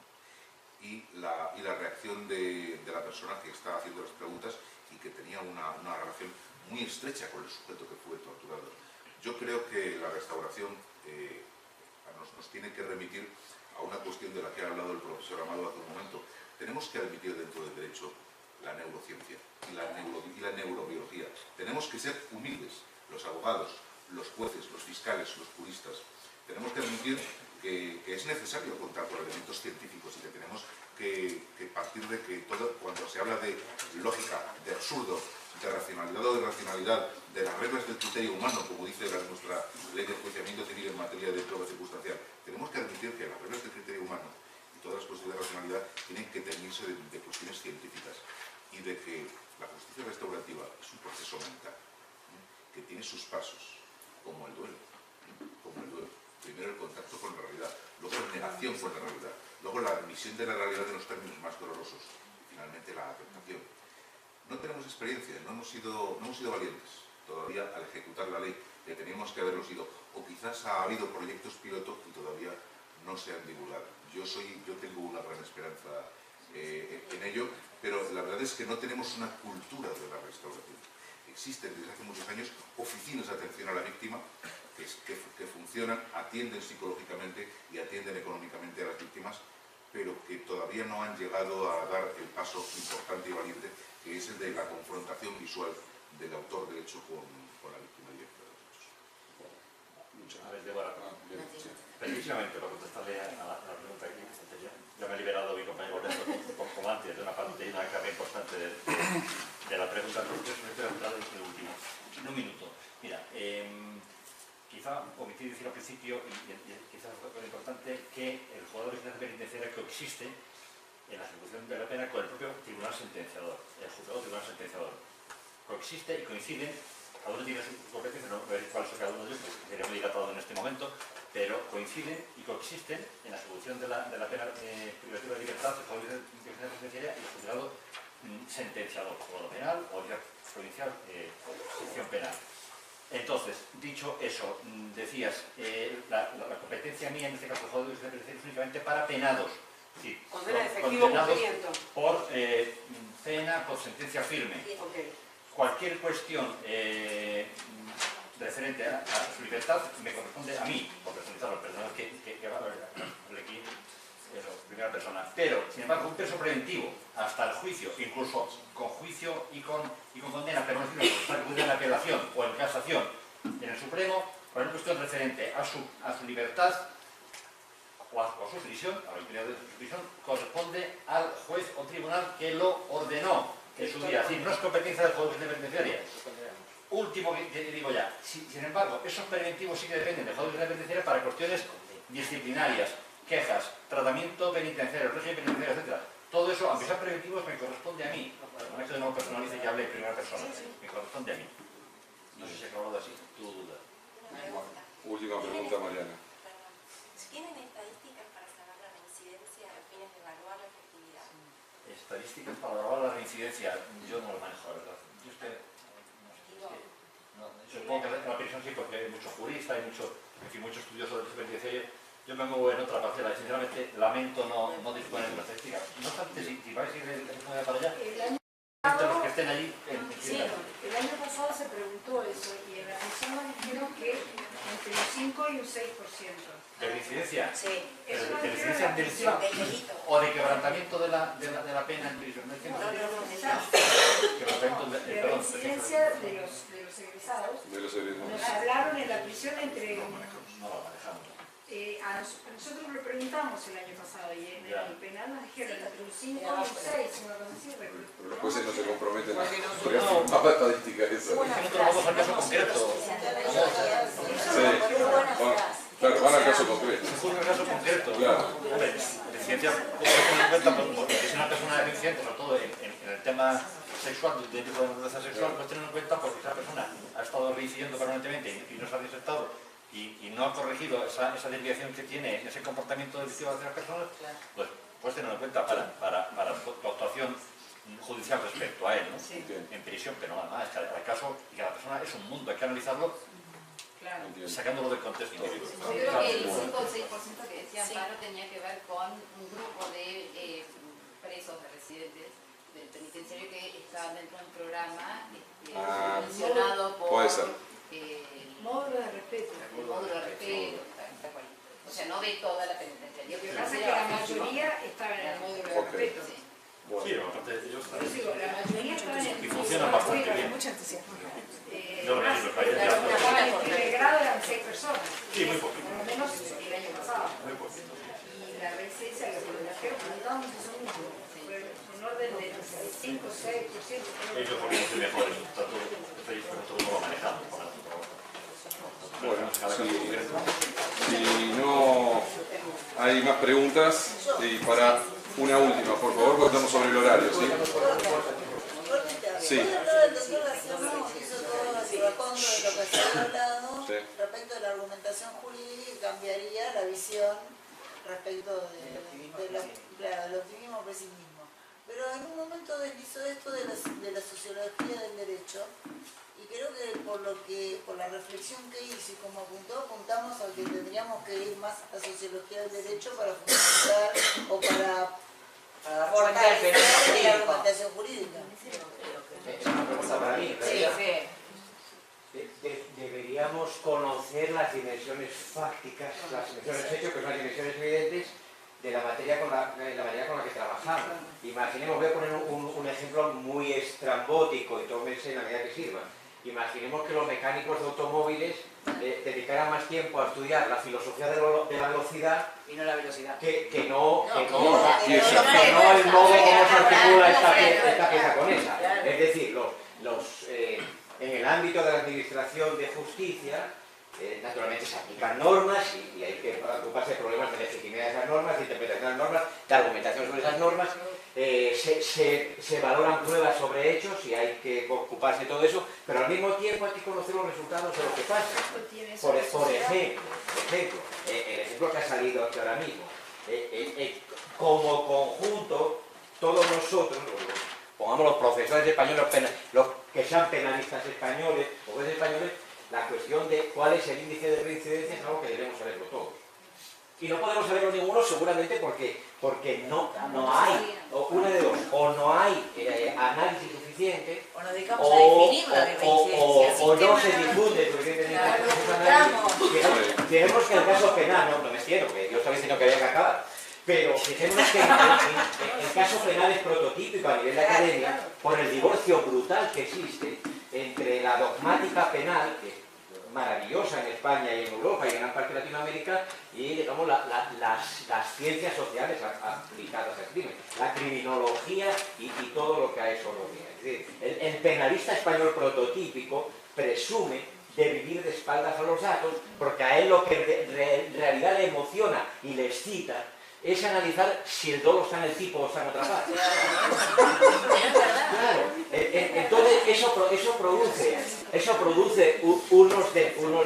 Y la reacción de la persona que está haciendo las preguntas y que tenía una relación muy estrecha con el sujeto que fue torturado. Yo creo que la restauración nos tiene que remitir a una cuestión de la que ha hablado el profesor Amado hace un momento. Tenemos que admitir dentro del derecho la neurociencia y la neurobiología. Tenemos que ser humildes, los abogados, los jueces, los fiscales, los juristas. Tenemos que admitir que es necesario contar con elementos científicos y que tenemos que partir de que cuando se habla de lógica, de absurdo, de racionalidad o de irracionalidad, de las reglas del criterio humano, como dice nuestra ley de enjuiciamiento civil en materia de prueba circunstancial, tenemos que admitir que las reglas del criterio humano y todas las cuestiones de racionalidad tienen que teñirse de cuestiones científicas y de que la justicia restaurativa es un proceso mental que tiene sus pasos, como el duelo, Primero el contacto con la realidad, luego la negación con la realidad, luego la admisión de la realidad en los términos más dolorosos y finalmente la aceptación. No tenemos experiencia, no hemos sido valientes todavía al ejecutar la ley, que teníamos que haberlo sido, o quizás ha habido proyectos piloto y todavía no se han divulgado. Yo tengo una gran esperanza en ello, pero la verdad es que no tenemos una cultura de la restauración. Existen desde hace muchos años oficinas de atención a la víctima que funcionan, atienden psicológicamente y atienden económicamente a las víctimas, pero que todavía no han llegado a dar el paso importante y valiente, que es el de la confrontación visual del autor de hecho con la víctima directa de los hechos. A ver, Débora, precisamente para contestarle a la pregunta que ya me he liberado mi compañero como antes de una parte y una carga importante de la pregunta, pero yo me voy a centrar en el último. En un minuto. Mira, quizá omití decir al principio, y quizás lo importante, que el juzgado de vigilancia penitenciaria coexiste en la ejecución de la pena con el propio tribunal sentenciador, el juzgado tribunal sentenciador. Coexiste y coinciden, cada uno tiene sus competencias, no voy a decir cuáles son cada uno de ellos, porque sería muy dilatado en este momento, pero coinciden y coexisten en la ejecución de la pena privativa de libertad, el juzgado de vigilancia penitenciaria y el juzgado sentenciador, juzgado penal o ya provincial, sección penal. Entonces, dicho eso, decías, la competencia mía en este caso, el juzgado de vigilancia penitenciaria es únicamente para penados. Sí, condena de efectivo cumplimiento. Por pena, por sentencia firme. Okay. Cualquier cuestión referente a su libertad me corresponde a mí, por personalizarlo, personal que va a ver aquí, primera persona. Pero, sin embargo, un peso preventivo hasta el juicio, incluso con juicio y con condena, pero no sirve en la apelación o en casación en el Supremo, cualquier cuestión referente a su libertad o a su prisión, a la impunidad de su prisión, corresponde al juez o tribunal que lo ordenó en su día. Es decir, no es competencia del juez de penitenciaria. Último que digo ya, sin embargo, esos preventivos sí que dependen del juez de penitenciaria para cuestiones disciplinarias, quejas, tratamiento penitenciario, régimen penitenciario, etc. Todo eso, aunque sean preventivos, me corresponde a mí. No es que de nuevo personalice que hable en primera persona, me corresponde a mí. No sé si he acabado así, tu duda. Última pregunta, Mariana. ¿Tienen estadísticas para saber la reincidencia a fines de evaluar la efectividad? Estadísticas para evaluar la reincidencia, yo no lo manejo, la verdad. Yo es que, supongo que en la prisión sí, porque hay muchos juristas, hay muchos estudiosos de penitenciario. Yo me muevo en otra parcela y sinceramente lamento no disponer de una estadística. No obstante, si vais a ir el para allá, los que estén allí sí, el año pasado se preguntó eso y en la comisión nos dijeron que entre un 5 y un 6%. ¿De reincidencia? Sí. ¿De reincidencia delictiva? ¿O de quebrantamiento de la pena en prisión? De reincidencia de los egresados. Nos hablaron en la prisión entre... No lo manejamos. Nosotros lo preguntamos el año pasado y en el penal nos dijeron entre un 5 y un 6, una cosa así. Pero los jueces no se comprometen a reafirmar la estadística esa. Nosotros vamos al caso concreto. Claro, van al caso concreto. Se juzga el caso concreto. Claro. Deficiencia, en cuenta, porque es una persona deficiente, sobre todo en el tema sexual, de tipo de naturaleza sexual, pues tener en cuenta porque esa persona ha estado reincidiendo permanentemente y no se ha disertado y no ha corregido esa desviación que tiene, ese comportamiento delictivo de las personas, pues puedes tenerlo en cuenta para tu actuación judicial respecto a él, ¿no? Sí. En prisión, pero nada más, cada caso y cada persona es un mundo, hay que analizarlo sacándolo del contexto. Yo creo que el 5 o 6% que decía Amparo tenía que ver con un grupo de presos, de residentes del penitenciario que estaban dentro de un programa mencionado por... Puede ser. Módulo de respeto. El módulo de respeto, tal cual. O sea, no de toda la penitenciaría. Lo que pasa es que la mayoría estaba en el módulo de respeto. Sí. Sí, aparte ellos Yo digo, la mayoría estaban en y funcionan bastante bien. mucho entusiasmo. No, Además, los países ya en primer grado eran 6 personas. Sí, muy poquito. Por lo menos el año pasado. Muy poquito. Y la residencia que se trajeron, mandábamos eso mismo. Fue en orden del 5 o 6%. Ellos porque son mejores, está todo, todo lo manejado. Bueno, si no hay más preguntas, y para una última, por favor, porque estamos sobre el horario, ¿sí? Sí. El doctor Garciano hizo todo el trasfondo de lo que se había hablado respecto de la argumentación jurídica y cambiaría la visión respecto del optimismo o pesimismo. Pero en un momento deslizó esto de la sociología del derecho, y creo que por la reflexión que hizo y como apuntamos a que tendríamos que ir más a la sociología del derecho para fundamentar o para fortalecer la argumentación jurídica. Es una pregunta para mí. Deberíamos conocer las dimensiones fácticas, las dimensiones hechos, que son las dimensiones evidentes de la materia con la que trabajamos. Imaginemos, voy a poner un ejemplo muy estrambótico y tómense en la medida que sirva. Imaginemos que los mecánicos de automóviles dedicaran más tiempo a estudiar la filosofía de la velocidad y no la velocidad. que no el modo como se articula esta pieza con esa. Es decir, en el ámbito de la administración de justicia, naturalmente se aplican normas y hay que ocuparse de problemas de legitimidad de esas normas, de interpretación de las normas, de argumentación sobre esas normas. Se valoran pruebas sobre hechos y hay que ocuparse de todo eso, pero al mismo tiempo hay que conocer los resultados de lo que pasa. Por ejemplo, el ejemplo que ha salido aquí ahora mismo, como conjunto, todos nosotros, pongamos los profesores españoles, los que sean penalistas españoles o jueces españoles, la cuestión de cuál es el índice de reincidencia es algo que debemos saberlo todos. Y no podemos saberlo ninguno seguramente porque no hay, una de dos, o no hay análisis suficiente, o nos dedicamos a definir la reincidencia. O no se difunde suficientemente esos análisis. Tenemos que el caso penal, no me quiero, que yo estaba diciendo que había que acabar, pero fijémonos que el caso penal es prototípico a nivel de academia por el divorcio brutal que existe entre la dogmática penal, que es maravillosa en España y en Europa y en gran parte de Latinoamérica, y digamos las ciencias sociales aplicadas al crimen, la criminología y todo lo que a eso rodea. Es decir, el penalista español prototípico presume de vivir de espaldas a los datos, porque a él lo que en realidad le emociona y le excita es analizar si el dolo está en el tipo o está en otra parte. Claro. Entonces eso produce unos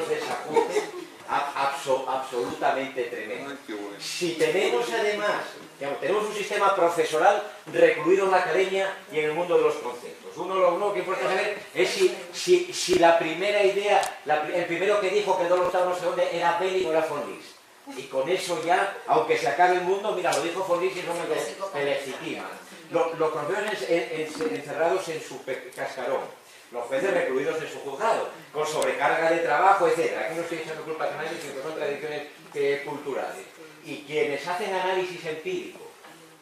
desajustes absolutamente tremendos. Si tenemos además, tenemos un sistema profesoral recluido en la academia y en el mundo de los conceptos. Uno que importa saber es si la primera idea, el primero que dijo que el dolo estaba no sé dónde era Belli o era von Lis. Y con eso ya, aunque se acabe el mundo, mira, lo dijo von Lis y eso me legitima. Los profesores encerrados en su cascarón, los jueces recluidos en su juzgado, con sobrecarga de trabajo, etc. Aquí no estoy echando culpas a nadie, sino que son tradiciones culturales. Y quienes hacen análisis empírico,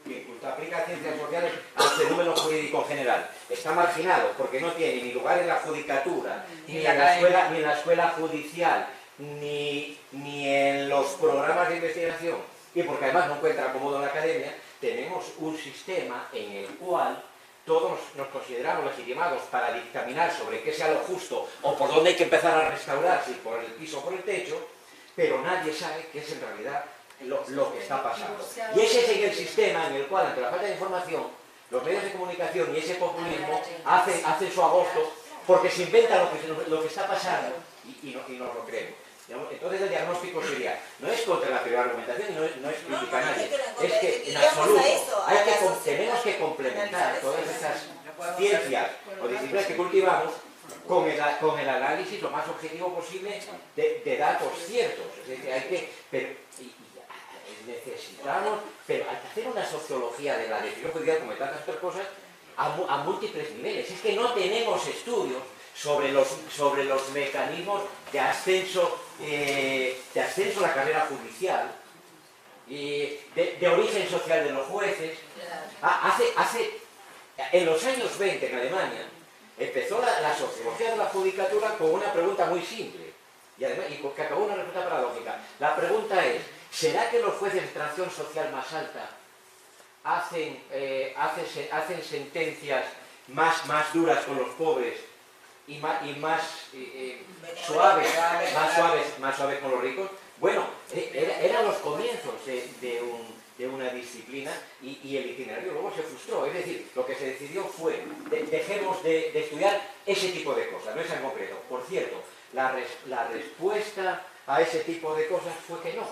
que aplica ciencias sociales al fenómeno jurídico en general, está marginado porque no tiene ni lugar en la judicatura, ni en la escuela judicial, ni en los programas de investigación, y porque además no encuentra acomodo en la academia. Tenemos un sistema en el cual todos nos consideramos legitimados para dictaminar sobre qué sea lo justo o por dónde hay que empezar a restaurar, si por el piso o por el techo, pero nadie sabe qué es en realidad lo que está pasando. Y ese es el sistema en el cual, ante la falta de información, los medios de comunicación y ese populismo hacen su agosto porque se inventa lo que está pasando y nos lo creemos. Entonces el diagnóstico sería, no es contra la teoría de argumentación y no es criticar a nadie, es que en absoluto tenemos que complementar todas esas ciencias o disciplinas que cultivamos con el análisis lo más objetivo posible de datos ciertos. Es decir, necesitamos, pero hay que hacer una sociología de la decisión judicial como tantas otras cosas a múltiples niveles. Es que no tenemos estudios sobre los mecanismos de ascenso a la carrera judicial, de origen social de los jueces, En los años 20 en Alemania empezó la sociología de la judicatura con una pregunta muy simple y además que acabó una respuesta paradójica. La pregunta es, ¿será que los jueces de extracción social más alta hacen sentencias más duras con los pobres y más suaves con los ricos? Bueno, eran los comienzos de una disciplina y el itinerario luego se frustró. Es decir, lo que se decidió fue, dejemos de estudiar ese tipo de cosas, no esa en concreto. Por cierto, la respuesta a ese tipo de cosas fue que no.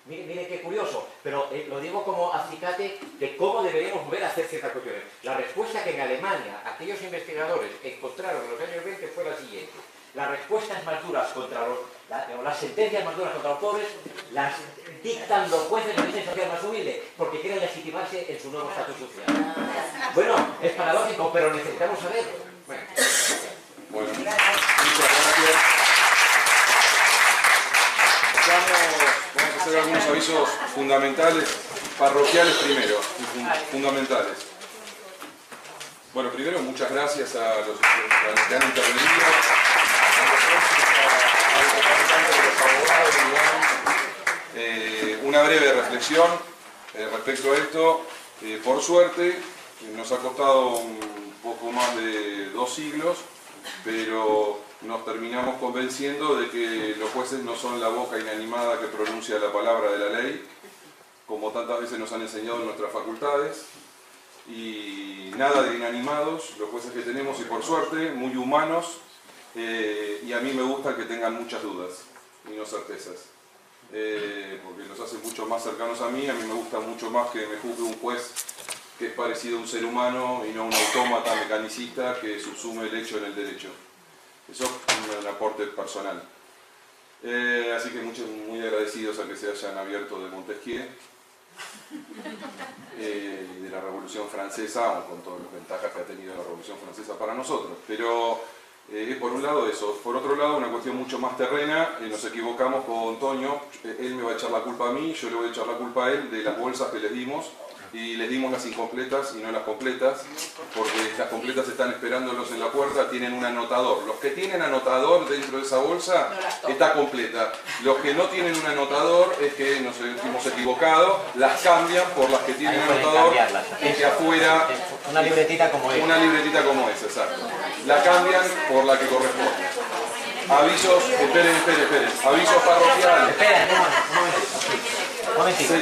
Mire qué curioso, pero lo digo como acicate de cómo deberíamos volver a hacer ciertas cuestiones. La respuesta que en Alemania aquellos investigadores encontraron en los años 20 fue la siguiente. Las respuestas más duras contra las sentencias más duras contra los pobres las dictan los jueces de la clase social más humilde porque quieren legitimarse en su nuevo estatus social. Bueno, es paradójico, pero necesitamos saberlo. Bueno, muchas gracias. Vamos a hacer algunos avisos fundamentales, parroquiales primero, fundamentales. Bueno, primero muchas gracias a los que han intervenido, una breve reflexión respecto a esto. Por suerte, nos ha costado un poco más de 2 siglos, pero nos terminamos convenciendo de que los jueces no son la boca inanimada que pronuncia la palabra de la ley, como tantas veces nos han enseñado en nuestras facultades, y nada de inanimados, los jueces que tenemos, y por suerte, muy humanos, y a mí me gusta que tengan muchas dudas y no certezas, porque los hace mucho más cercanos a mí. A mí me gusta mucho más que me juzgue un juez que es parecido a un ser humano y no un autómata mecanicista que subsume el hecho en el derecho. Eso es un aporte personal. Así que muy agradecidos a que se hayan abierto de Montesquieu y de la Revolución Francesa, con todas las ventajas que ha tenido la Revolución Francesa para nosotros. Pero por un lado eso. Por otro lado, una cuestión mucho más terrena. Nos equivocamos con Toño. Él me va a echar la culpa a mí, yo le voy a echar la culpa a él de las bolsas que les dimos. Y les dimos las incompletas y no las completas, porque las completas están esperándolos en la puerta, tienen un anotador. Los que tienen anotador dentro de esa bolsa está completa. Los que no tienen un anotador es que nos hemos equivocado, las cambian por las que tienen anotador y que afuera... Una libretita como esa. Una libretita como esa, exacto. La cambian por la que corresponde. Avisos, esperen. Avisos parroquiales. Espera, un momentito. Se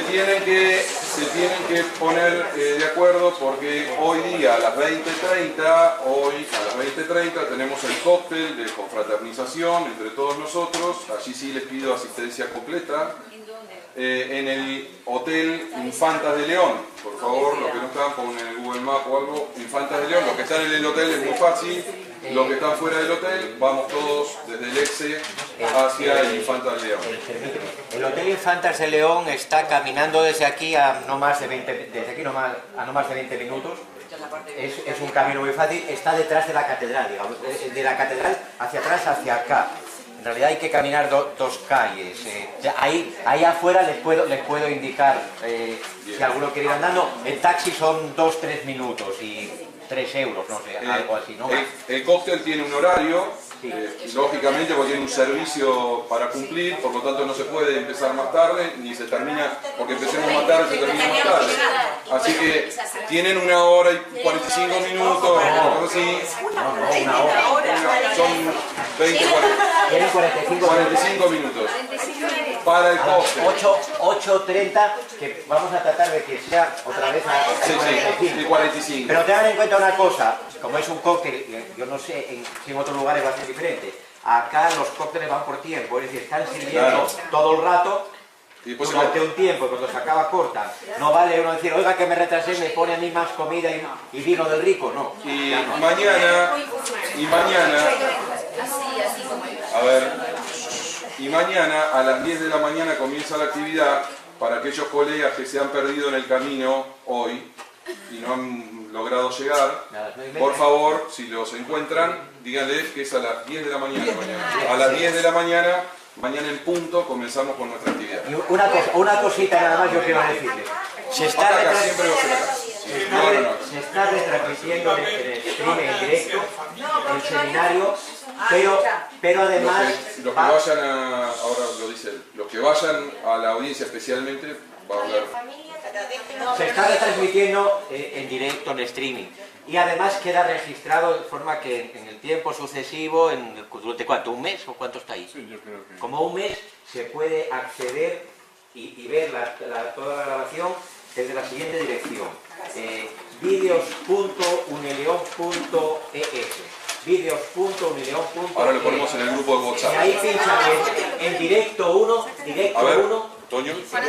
tienen que poner de acuerdo porque hoy día a las 20:30, tenemos el cóctel de confraternización entre todos nosotros. Allí sí les pido asistencia completa. En el Hotel Infantas de León, por favor, los que no están, pongan en el Google Maps o algo, Infantas de León. Los que están en el hotel es muy fácil. Los que están fuera del hotel, vamos todos desde el EXE hacia el Infantas de León. El Hotel Infantas de León está caminando desde aquí a no más de 20 minutos. Es un camino muy fácil. Está detrás de la catedral, digamos, de la catedral hacia atrás, hacia acá. En realidad hay que caminar dos calles. Ahí afuera les puedo indicar si alguno quiere ir andando. En taxi son 2-3 minutos y 3 euros, no sé, algo así, ¿no? El cóctel tiene un horario, lógicamente porque tiene un servicio para cumplir, por lo tanto no se puede empezar más tarde, ni se termina, porque empecemos más tarde se termina más tarde. Así que tienen 1 hora y 45 minutos, algo así. Una hora. Son 45 minutos. Para el cóctel. 8:30, que vamos a tratar de que sea otra vez a 45. Pero tengan en cuenta una cosa, como es un cóctel, yo no sé si en otros lugares va a ser diferente. Acá los cócteles van por tiempo, es decir, están sirviendo todo el rato durante un tiempo, y cuando se acaba corta. No vale uno decir, oiga que me retrasé, me pone a mí más comida y vino del rico, no. Y mañana a las 10 de la mañana comienza la actividad para aquellos colegas que se han perdido en el camino hoy y no han logrado llegar. Por favor, si los encuentran, díganles que es a las 10 de la mañana. A las 10 de la mañana, mañana en punto, comenzamos con nuestra actividad. Y una cosita nada más yo quiero decirles. Se está se está retransmitiendo en el stream en directo el seminario, pero además... Los que vayan a, ahora lo dice él, los que vayan a la audiencia especialmente, va a hablar. Se está retransmitiendo en directo, en streaming. Y además queda registrado de forma que en el tiempo sucesivo, ¿durante cuánto? ¿Un mes o cuánto está ahí? Sí, yo creo que... Como un mes se puede acceder y ver toda la grabación desde la siguiente dirección. Videos.unileon.es Videos.unileon.es. Ahora lo ponemos en el grupo de WhatsApp. Y ahí pinchan en directo 1, directo 1. Toño, ¿se lo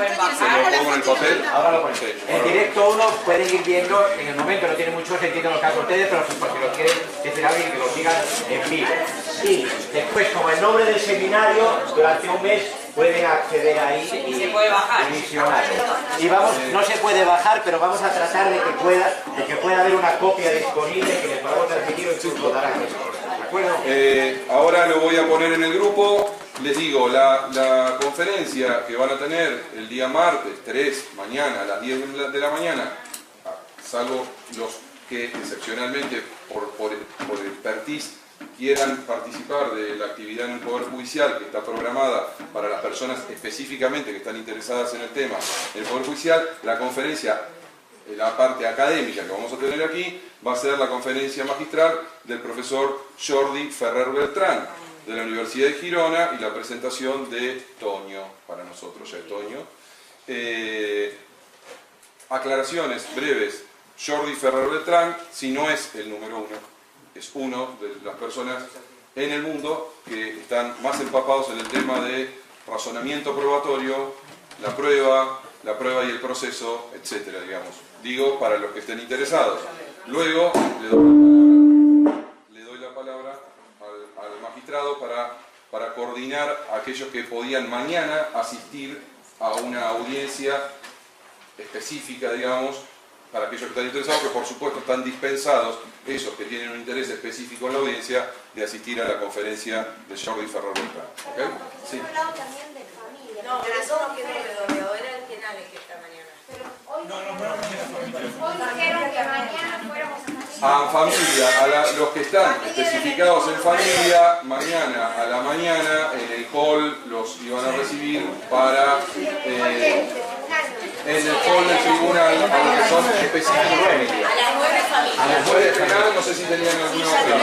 pongo en el papel? Ahora lo ponemos. En directo 1 pueden ir viendo, en el momento no tiene mucho sentido en el caso de ustedes, pero si lo quieren decir a alguien que lo sigan en vivo. Y después, como el nombre del seminario, durante un mes pueden acceder ahí y se puede bajar. Y vamos, no se puede bajar, pero vamos a tratar de que pueda haber una copia disponible que le podamos transmitir o incluso dar a ¿de acuerdo? Ahora lo voy a poner en el grupo. Les digo, la conferencia que van a tener el día martes 3, mañana a las 10 de la mañana, salvo los que excepcionalmente por expertise quieran participar de la actividad en el Poder Judicial, que está programada para las personas específicamente que están interesadas en el tema del Poder Judicial, la conferencia, la parte académica que vamos a tener aquí, va a ser la conferencia magistral del profesor Jordi Ferrer Beltrán, de la Universidad de Girona, y la presentación de Toño, para nosotros ya es Toño. Aclaraciones breves. Jordi Ferrer Beltrán, si no es el número uno, es uno de las personas en el mundo que están más empapados en el tema de razonamiento probatorio, la prueba y el proceso, etcétera, digamos. Digo, para los que estén interesados. Luego le doy la palabra al magistrado para coordinar a aquellos que podían mañana asistir a una audiencia específica, digamos, para aquellos que están interesados, que por supuesto están dispensados, esos que tienen un interés específico en la audiencia, de asistir a la conferencia de Jordi Ferrer Beltrán. ¿Okay? Sí. También de familia. No, pero eso no quedó redondeado, era el penal que esta mañana. Hoy dijeron que mañana fuéramos a familia, los que están especificados en familia, mañana a la mañana en el hall los iban a recibir para en el hall del tribunal, a los que son específicos de familia. A las 9 familias. A las 9 de penal, no sé si tenían alguna otra.